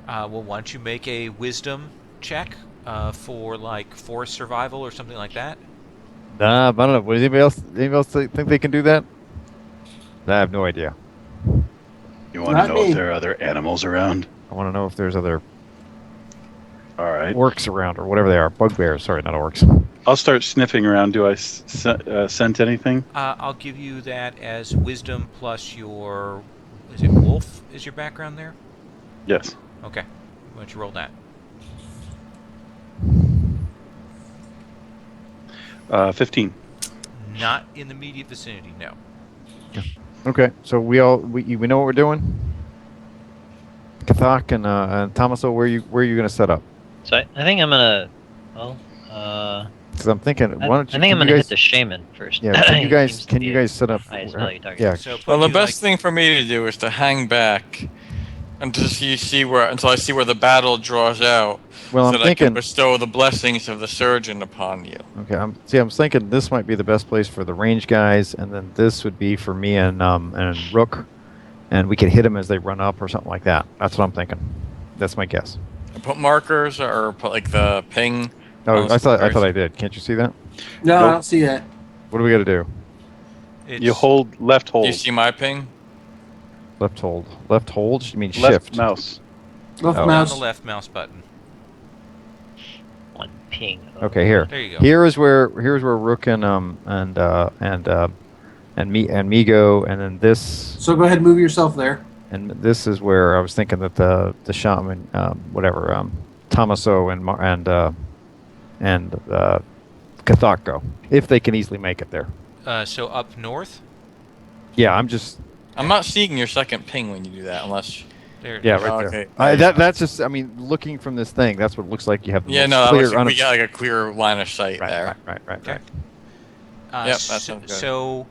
Well, why don't you make a wisdom check for like forest survival or something like that? Nah, but I don't know. Does anybody else think they can do that? I have no idea. You want to Not know me. if there are other animals around? I want to know if there's other All right. orcs around or whatever they are. Bugbears. Sorry, not orcs. I'll start sniffing around. Do I scent anything? I'll give you that as wisdom plus your. Is it wolf? Is your background there? Yes. Okay. Why don't you roll that? 15. Not in the immediate vicinity, no. Okay, so we know what we're doing. Kathak and Tomaso, where are you going to set up? So I think I'm gonna. Well, Because I'm thinking, why don't you? I think I'm can gonna you hit guys, the shaman first. Yeah, can you He guys seems to be set up? highest value target. Yeah. So put Well, the you, best thing for me to do is to hang back until I see where the battle draws out, Well, so I'm that I can thinking. bestow the blessings of the surgeon upon you. Okay, I'm thinking this might be the best place for the range guys, and then this would be for me and Rook, and we could hit them as they run up or something like that. That's what I'm thinking. That's my guess. Put markers or put like the ping. Oh, on the I thought squares. I did. Can't you see that? No, I Nope. don't see that. What do we got to do? it's, You hold left Do hold. you see my ping? Left hold. Left hold? You mean Left shift? mouse. Left Oh. down mouse. the left mouse button. One ping. Okay, here. There you go. Here's where Rook and me go, and then this. So go ahead and move yourself there. And this is where I was thinking that the shaman, Tomaso and Kathak go, if they can easily make it there. So up north. Yeah, I'm not seeing your second ping when you do that, unless. There. yeah, Oh, right okay. there. That's just, I mean, looking from this thing, that's what it looks like. You have the Yeah, most no, that clear, looks like we got like a clear line of sight there. right. Okay. Yep, that so, sounds good. so,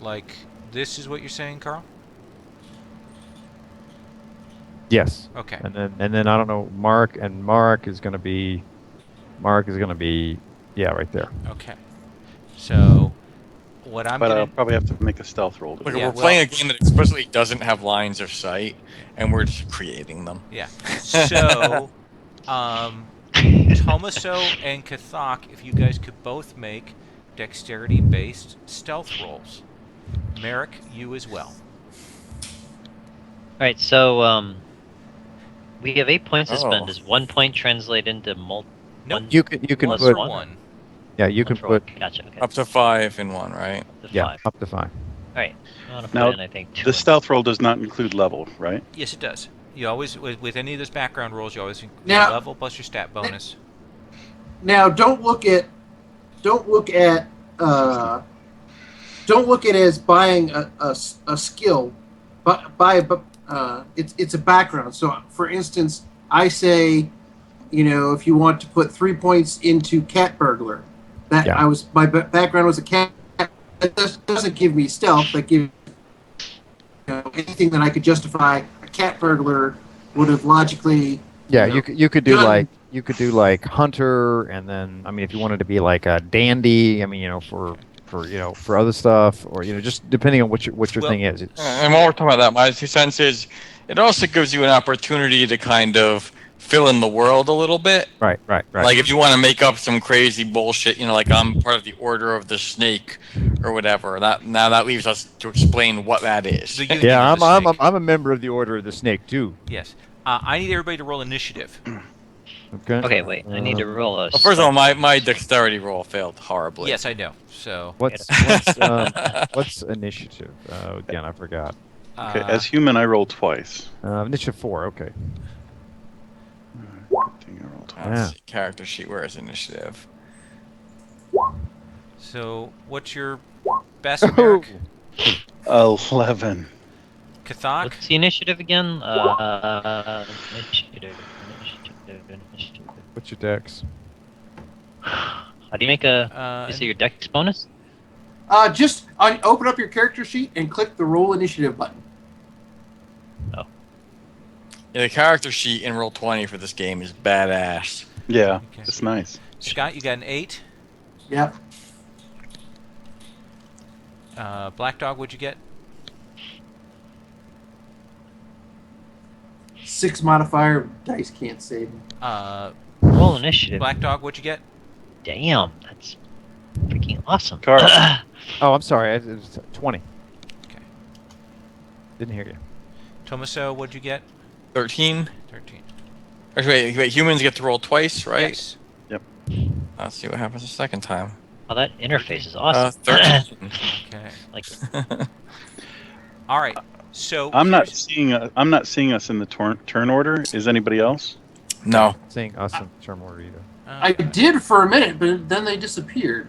like this is what you're saying, Carl? Yes. Okay. And then I don't know, Mark is going to be, yeah, right there. Okay. So, what I'm But I'll gonna probably have to make a stealth roll. Look, Yeah, we're playing a game that explicitly doesn't have lines of sight, and we're just creating them. yeah. So, Tomaso and Kathak, if you guys could both make dexterity-based stealth rolls. Merrick, you as well. All right, so we have 8 points to spend. Oh. Does 1 point translate into Nope. You can Plus put, one. yeah, you can One for put, Gotcha. Okay. Up to 5 in one, right? To yeah, 5. up to 5. All right. I want to Now, put in, I think, 2. The stealth roll does not include level, right? Yes, it does. You always, with any of those background rolls, you always include Now- level plus your stat bonus. Now, don't look at it as buying a skill, but it's a background. So, for instance, I say, if you want to put 3 points into cat burglar, that Yeah. my background was a cat. That doesn't give me stealth. That gives anything that I could justify. A cat burglar would have logically. Yeah, you know, you could do done. like hunter, and then I mean, if you wanted to be like a dandy, I mean, for other stuff, or just depending on what your Well- thing is. And while we're talking about that, my 2 cents is it also gives you an opportunity to kind of fill in the world a little bit. Right. Like if you want to make up some crazy bullshit, like I'm part of the Order of the Snake or whatever. That leaves us to explain what that is. The Union Yeah, of the Snake. I'm a member of the Order of the Snake too. Yes. I need everybody to roll initiative. Okay. Okay, wait. I need to roll a. Well, first of all, my dexterity roll failed horribly. Yes, I know. So, What's initiative? Again, I forgot. Okay, as human, I roll twice. Initiative 4. Okay. failed. Let's Yeah. see. Character sheet. Where is initiative? So, what's your best, Merrick? 11. Kathak? What's the initiative again? Initiative. What's your dex? How do you make a? Is it your dex bonus? Just open up your character sheet and click the roll initiative button. Yeah, the character sheet in Roll20 for this game is badass. Yeah, Okay. it's nice. Scott, you got an 8. Yep. Black Dog, what'd you get? 6 modifier. Dice can't save me. Roll initiative. Black Dog, what'd you get? Damn, that's freaking awesome. Carl. Oh, I'm sorry. It was 20. Okay. Didn't hear you. Tomaso, what'd you get? 13. 13. Actually, wait, humans get to roll twice, right? Yes. Let's see what happens the second time. Oh, that interface is awesome. 13. Okay. Like, All right. So I'm not here's- seeing us in the turn order. Is anybody else? No. Seeing us in term order either. I did for a minute, but then they disappeared.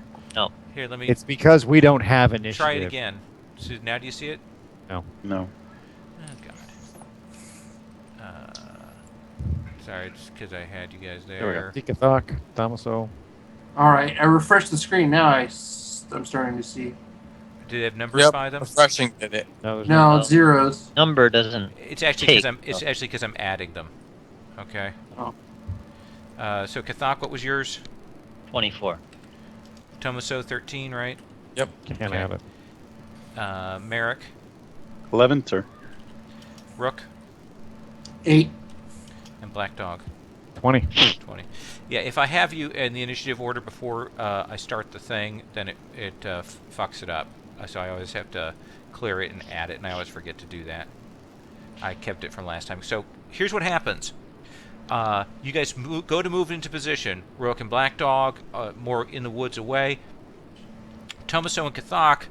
Here, let me It's because we don't have initiative. try it again. So now do you see it? No. Oh God. Sorry, just because I had you guys There we go. there. Dikathok, Thomaso. All right, I refreshed the screen. Now I'm starting to see. Did it have numbers Yep. by them? Refreshing did it. No, there's No, no. it's zeros. number doesn't. It's actually Take. because I'm. It's actually because I'm adding them. Okay. Oh. So Kathak, what was yours? 24. Tomaso 13, right? Can't Okay. have it. Merrick, 11, sir. Rook, 8. and Black Dog 20. 20. Yeah, if I have you in the initiative order before I start the thing, then it fucks it up. So I always have to clear it and add it, and I always forget to do that. I kept it from last time. So here's what happens. You guys go to move into position. Rook and Black Dog more in the woods away. Tomaso and Kathak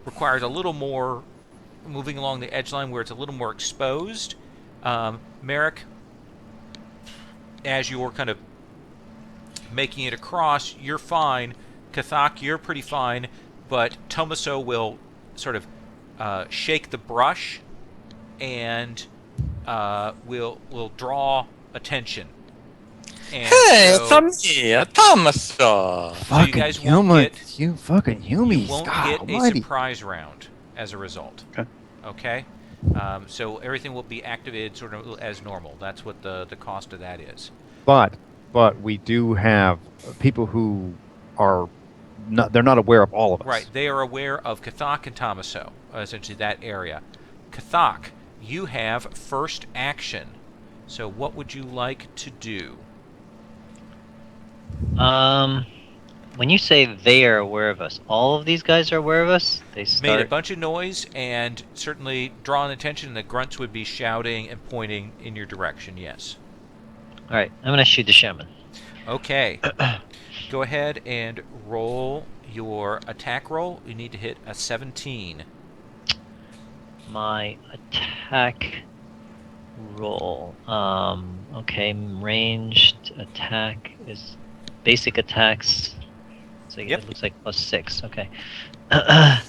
requires a little more moving along the edge line where it's a little more exposed. Merrick, as you're kind of making it across, you're fine. Kathak, you're pretty fine. But Tomaso will sort of shake the brush and will draw attention. And Hey, so it's me, Thomaso. you guys won't get- You fucking humies. you won't God get almighty. a surprise round as a result. Okay. Okay? So everything will be activated sort of as normal. That's what the cost of that is. But we do have people who are not. They're not aware of all of us. Right. They are aware of Kathak and Tomaso, essentially that area. Kathak, you have first action. So what would you like to do? When you say they are aware of us, all of these guys are aware of us? They Made a start. bunch of noise and certainly drawing attention. The grunts would be shouting and pointing in your direction, yes. Alright, I'm gonna shoot the shaman. Okay. Go ahead and roll your attack roll. You need to hit a 17. My attack roll. Okay, ranged attack is basic attacks. So Yep. it looks like +6. Okay. I'm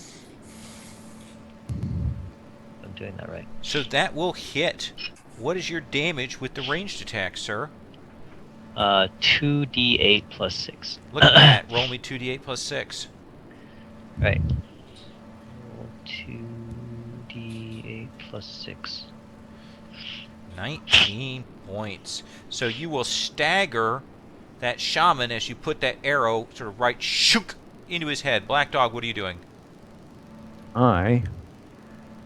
doing that right. So that will hit. What is your damage with the ranged attack, sir? 2d8 +6. Look at that. Roll me 2d8 plus 6. Right. Roll 2d8 +6. 19 points. So you will stagger that shaman as you put that arrow sort of right shook into his head. Black Dog, what are you doing? I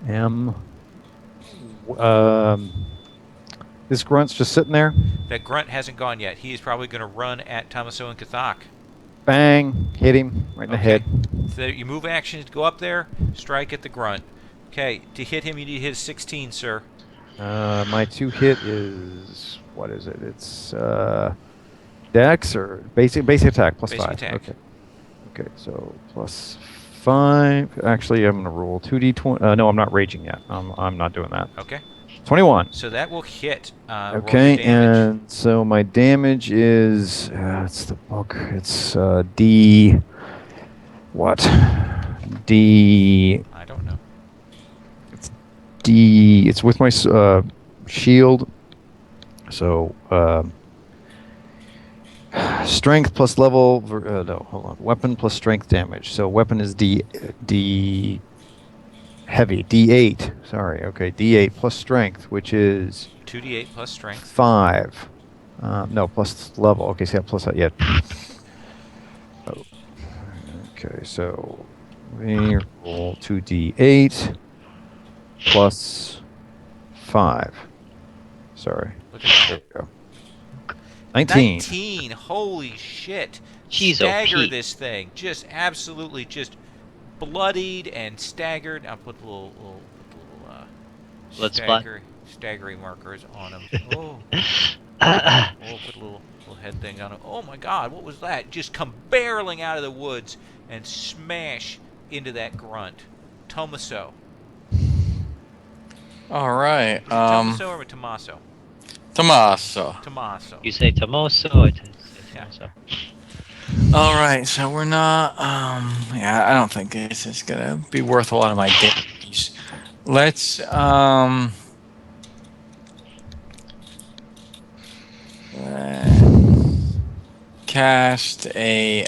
am. This grunt's just sitting there. That grunt hasn't gone yet. He is probably going to run at Tomaso and Kathak. Bang! Hit him right in the head. So you move action to go up there, strike at the grunt. Okay, to hit him, you need to hit a 16, sir. My 2 hit is what is it? It's Dex or basic attack plus Basic 5. attack. Okay, so plus 5. Actually, I'm gonna roll 2d20. No, I'm not raging yet. I'm not doing that. Okay. 21. So that will hit. Roll your Okay, damage. and so my damage is it's the book. It's D. What? D. I don't know. D. It's with my shield. So strength plus level. No, hold on. Weapon plus strength damage. So weapon is D heavy. D8. Sorry. Okay. D8 plus strength, which is 2d8 plus strength. 5. No, plus level. Okay, so plus that. Yeah. Oh. Okay, so we roll 2d8 plus 5. Sorry. Look at There we go. 19. 19. Holy shit. Jeez, Stagger OP. this thing. Just absolutely just bloodied and staggered. I'll put little Blood spot. staggery markers on him. Oh. Ah, Oh, put a little head thing on it. Oh my god, what was that? Just come barreling out of the woods and smash into that grunt. Tomaso. All right. Tomaso or Tommaso? Tommaso. Tommaso. you say Tomoso, I say Yeah. Tomoso. All right. So we're not. Yeah, I don't think this is gonna be worth a lot of my days. Let's. Cast a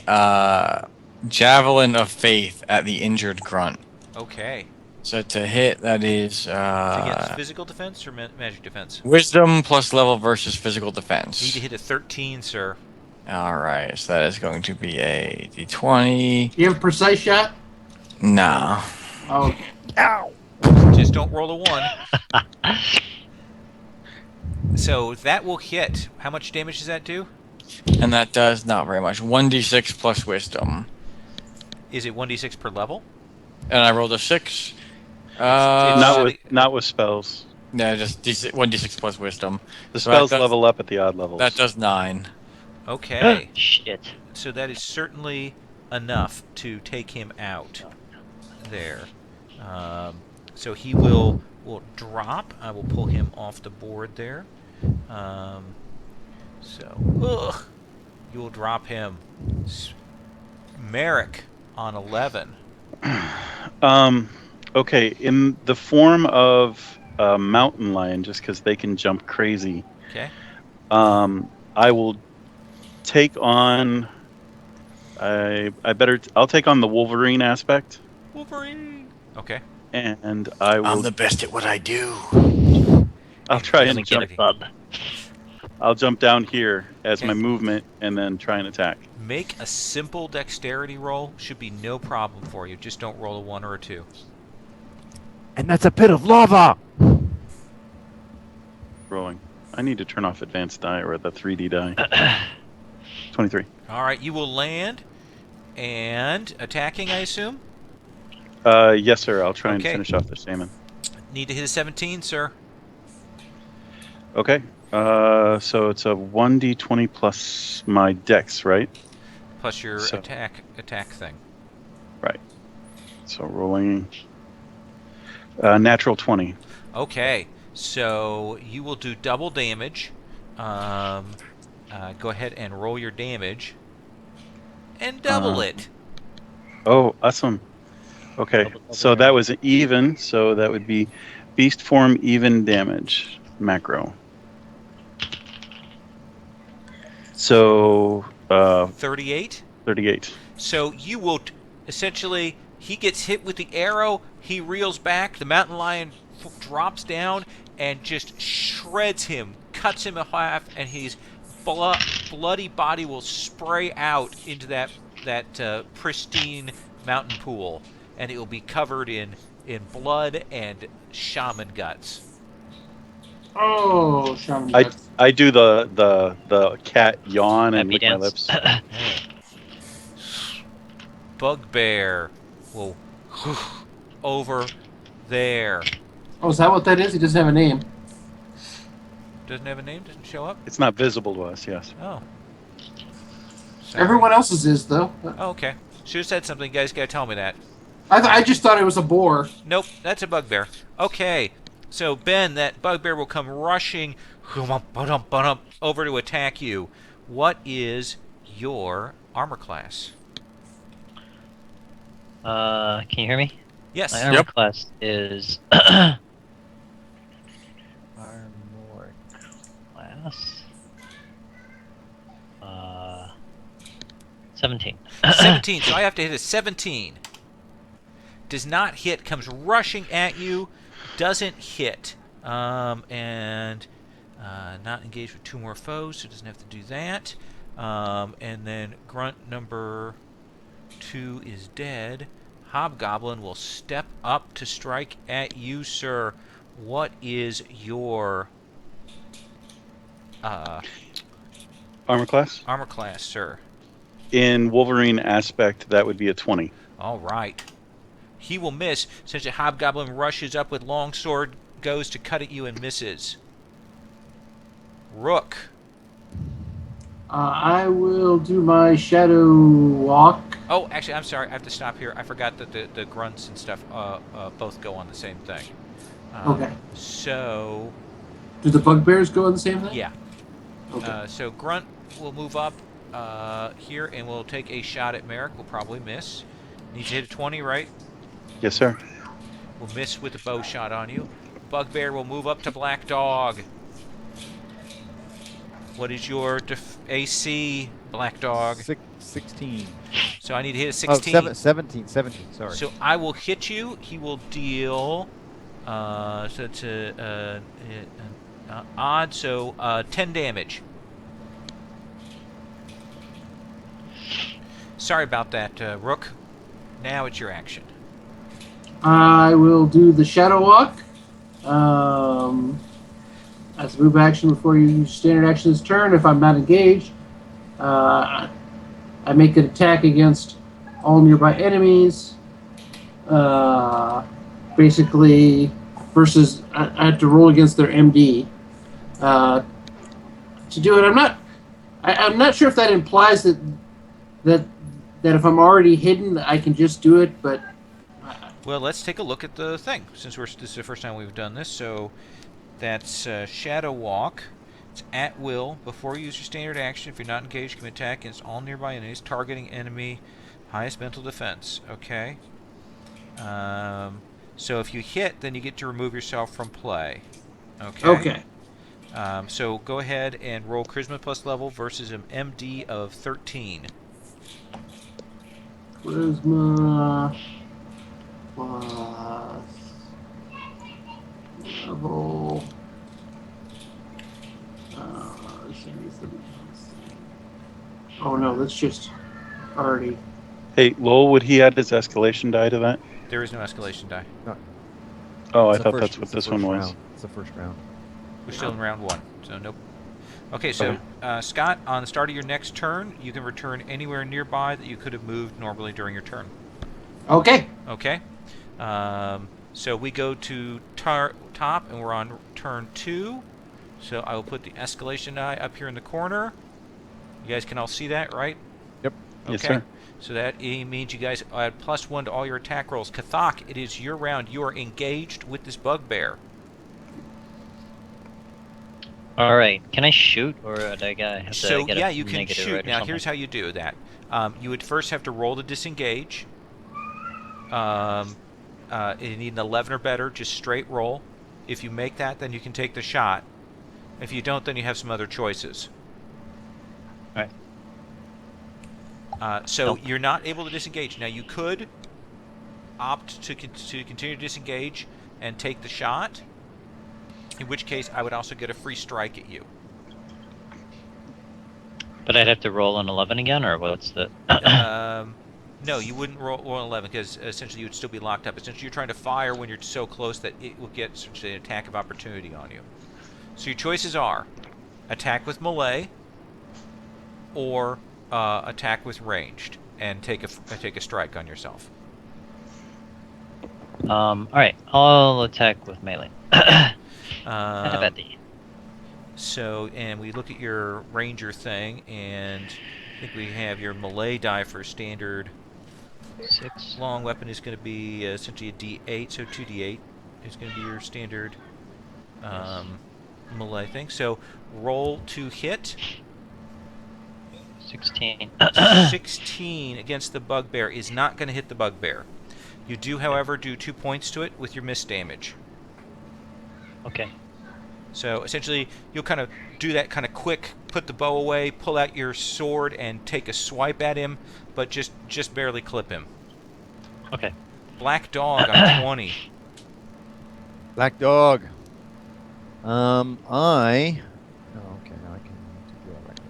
javelin of faith at the injured grunt. Okay. So to hit, that is Against physical defense or magic defense? wisdom plus level versus physical Need defense. to hit a 13, sir. All right, so that is going to be a d20. You have a precise shot? No. Oh, Just don't roll a 1. So that will hit. How much damage does that do? And that does not very much. 1d6 plus wisdom. Is it 1d6 per level? And I rolled a 6. Not with spells. No, just 1d6 plus wisdom. The So that spells does- level up at the odd levels. That does 9. Okay. Shit. So that is certainly enough to take him out. There. So he will drop. I will pull him off the board there. You will drop him. Merrick on 11. Okay, in the form of a mountain lion, just because they can jump crazy, Okay. I will take on. I'll take on the Wolverine aspect, Wolverine. Okay. and I will. I'm the best at what I do. I'll try Let me and get jump. a bub. I'll jump down here as Okay. my movement, and then try and attack. Make a simple dexterity roll. Should be no problem for you. Just don't roll a 1 or a 2. And that's a pit of lava. Rolling. I need to turn off advanced die or the 3D die. 23. All right. You will land and attacking, I assume. Yes, sir. I'll try and Okay. finish off the salmon. Need to hit a 17, sir. Okay. So it's a 1d20 plus my dex, right? Plus your So- attack thing. Right. So rolling. Natural 20. Okay, so you will do double damage. Go ahead and roll your damage. And double it. Oh, awesome. Okay. Double So that damage. was even. So that would be beast form even damage macro. So 38. 38. So you will essentially, he gets hit with the arrow, he reels back, the mountain lion drops down and just shreds him, cuts him in half, and his bloody body will spray out into that pristine mountain pool, and it will be covered in blood and shaman guts. oh, Shaman I Guts. I do the cat yawn and Happy lick my dance. lips. Bugbear will over there. Oh, is that what that is? He doesn't have a name. Doesn't have a name? Doesn't show up? It's not visible to us. Yes. Oh. Sorry. Everyone else's is, though. Oh, okay. Should have said something. You guys gotta tell me that. I just thought it was a boar. Nope, that's a bugbear. Okay. So Ben, that bugbear will come rushing over to attack you. What is your armor class? Can you hear me? Yes. My armor Yep. class is armor class 17. 17. So I have to hit a 17. Does not hit. Comes rushing at you. Doesn't hit. And not engaged with 2 more foes, so it doesn't have to do that. And then grunt number 2 is dead. Hobgoblin will step up to strike at you, sir. What is your Armor class? armor class, sir? In Wolverine aspect, that would be a 20. All right. He will miss since a hobgoblin rushes up with longsword, goes to cut at you and misses. Rook. I will do my shadow walk. Oh, actually, I'm sorry. I have to stop here. I forgot that the grunts and stuff both go on the same thing. Okay. So, Do the bugbears go on the same thing? yeah. Okay. So grunt will move up here and will take a shot at Merrick. Will probably miss. Needs to hit a 20, right? Yes, sir. Will miss with a bow shot on you. Bugbear will move up to Black Dog. What is your AC, Black Dog? 16. So I need to hit a Oh, 16. 17, sorry. So I will hit you. He will deal. So it's odd. So 10 damage. Sorry about that, Rook. Now it's your action. I will do the shadow walk. As a move action before you use standard action this turn, if I'm not engaged, I make an attack against all nearby enemies. Basically, versus I have to roll against their MD to do it. I'm not sure if that implies that if I'm already hidden, I can just do it. But Well, let's take a look at the thing, since this is the first time we've done this. So that's Shadow Walk. It's at will. Before you use your standard action, if you're not engaged, you can attack against all nearby enemies, targeting enemy, highest mental defense. Okay. So if you hit, then you get to remove yourself from play. Okay. okay. So go ahead and roll Charisma plus level versus an MD of 13. Charisma plus level. Oh no, that's just already. Hey, Lowell, would he add his escalation die to that? There is no escalation die. Oh, I It's the thought first- that's what it's the this first one was. round. It's the first round. We're still in round 1, so nope. Okay, so Scott, on the start of your next turn, you can return anywhere nearby that you could have moved normally during your turn. Okay. Okay. So we go to top, and we're on turn 2. So I will put the escalation die up here in the corner. You guys can all see that, right? Yep. Okay. Yes, sir. So that means you guys add +1 to all your attack rolls. Kathak, it is your round. You are engaged with this bugbear. All right. Can I shoot, or do I have to So get yeah, a you can negative, shoot. right, or Now something? here's how you do that. You would first have to roll to disengage. You need an 11 or better, just straight roll. If you make that, then you can take the shot. If you don't, then you have some other choices. All right. So Nope. you're not able to disengage. Now you could opt to continue to disengage and take the shot. In which case, I would also get a free strike at you. But I'd have to roll an 11 again, or what's the? No, you wouldn't roll 11 because essentially you would still be locked up. Essentially, you're trying to fire when you're so close that it will get essentially an attack of opportunity on you. So your choices are attack with melee or attack with ranged and take a strike on yourself. All right. I'll attack with melee. Not a bad idea. So, and we look at your ranger thing, and I think we have your melee die for standard 6. long weapon is going to be essentially a D8, so 2D8 is going to be your standard melee thing. So roll to hit. 16. 16 against the bugbear is not going to hit the bugbear. You do, however, do 2 points to it with your miss damage. Okay. So essentially, you'll kind of do that kind of quick, put the bow away, pull out your sword, and take a swipe at him, but just barely clip him. Okay. Black dog on 20. Black dog. I. Oh, okay, now I can do that right.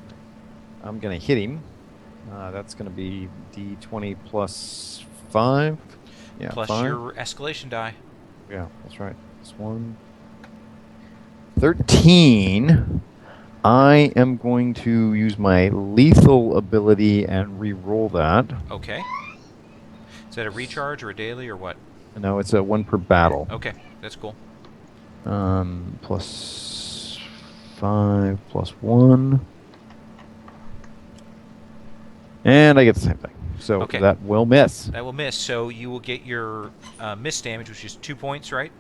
I'm gonna hit him. That's gonna be D20 plus 5. Yeah, Plus 5. your escalation die. Yeah, that's right. This one. 13. I am going to use my lethal ability and re-roll that. Okay. Is that a recharge or a daily or what? No, it's a 1 per battle. Okay, that's cool. Plus 5 plus 1. And I get the same thing. So Okay. that will miss. That will miss. So you will get your miss damage, which is 2 points, right?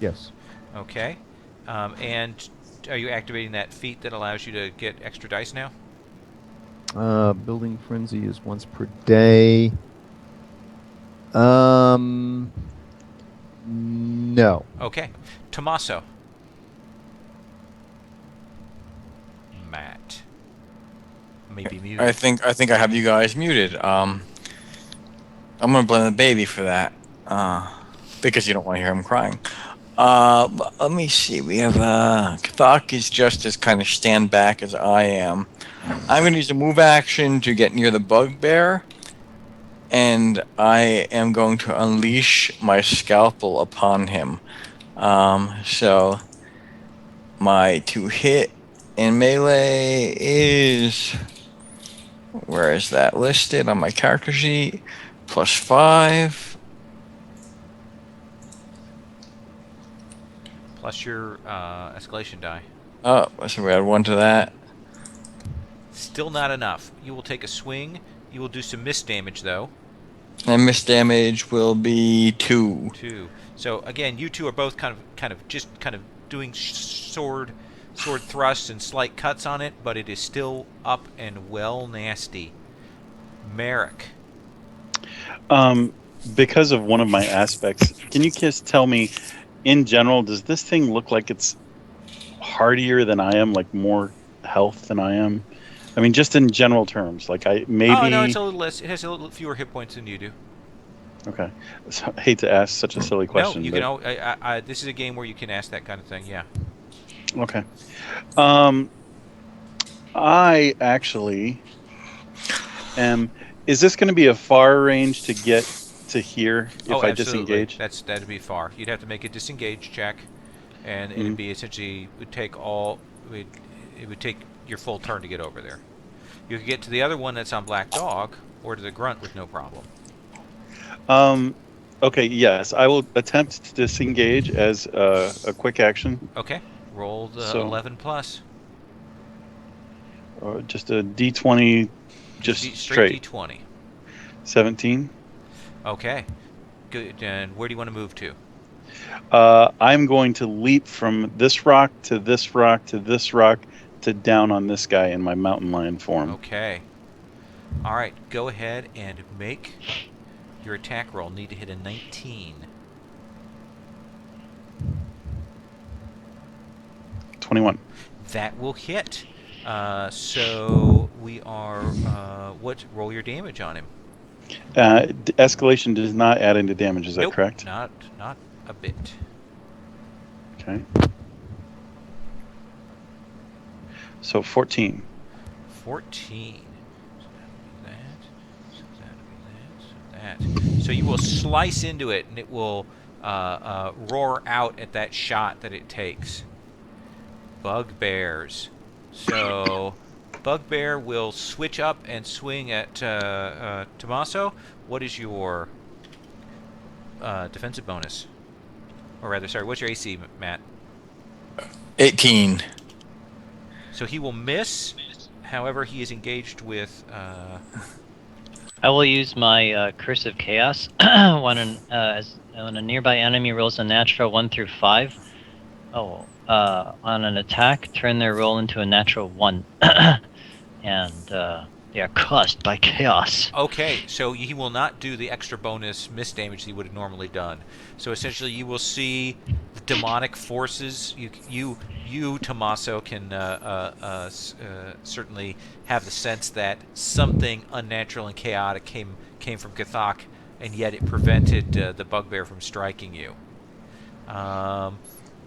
Yes. Okay. And are you activating that feat that allows you to get extra dice now? Building Frenzy is once per day. No. Okay. Tommaso. Matt. Maybe muted. I think I have you guys muted. I'm gonna blame the baby for that. Because you don't want to hear him crying. But let me see. We have Kathak is just as kind of stand back as I am. I'm gonna use a move action to get near the bugbear, and I am going to unleash my scalpel upon him. So my to hit in melee is, where is that listed on my character sheet? Plus 5. Plus your escalation die. Oh, so we add 1 to that. Still not enough. You will take a swing. You will do some miss damage, though. And miss damage will be 2. 2. So again, you two are both kind of doing sword thrusts and slight cuts on it, but it is still up and well nasty. Merrick. Because of one of my aspects, can you just tell me, in general, does this thing look like it's hardier than I am, like more health than I am? I mean, just in general terms, like I maybe. Oh no, it's a little less. It has a little fewer hit points than you do. Okay, so, I hate to ask such a silly question. No, you but... can. This is a game where you can ask that kind of thing. Yeah. Okay. I actually am. Is this going to be a far range to get to here if I absolutely. disengage? That'd be far. You'd have to make a disengage check, and it'd be essentially it would take your full turn to get over there. You could get to the other one that's on Black Dog, or to the grunt with no problem. Okay, yes, I will attempt to disengage as a quick action. Okay, roll the 11 plus. Just a D20, just straight. D20. 17. Okay, good. And where do you want to move to? I'm going to leap from this rock to this rock to this rock to down on this guy in my mountain lion form. Okay. All right, go ahead and make your attack roll. Need to hit a 19. 21. That will hit. So we are. Roll your damage on him? Escalation does not add into damage. Is that Nope, correct? Not a bit. Okay. So 14. 14. So that would be that. So you will slice into it, and it will roar out at that shot that it takes. Bugbears. So Bugbear will switch up and swing at Tommaso. What is your defensive bonus? Or rather, sorry, what's your AC, Matt? 18. So he will miss. However, he is engaged with. I will use my Curse of Chaos when a nearby enemy rolls a natural 1 through 5. Oh, on an attack, turn their roll into a natural 1. And they are caused by chaos. Okay, so he will not do the extra bonus miss damage he would have normally done. So essentially, you will see the demonic forces. You Tommaso, can certainly have the sense that something unnatural and chaotic came from Cathok, and yet it prevented the bugbear from striking you.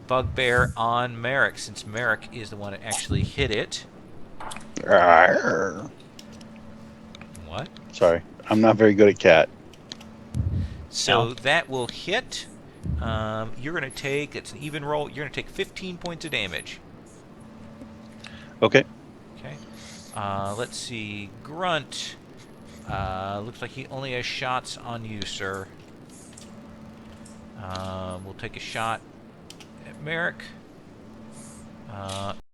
Bugbear on Merrick, since Merrick is the one that actually hit it. What? Sorry, I'm not very good at cat. So No. that will hit. You're going to take, it's an even roll, you're going to take 15 points of damage. Okay. Okay. Let's see. Grunt. Looks like he only has shots on you, sir. We'll take a shot at Merrick.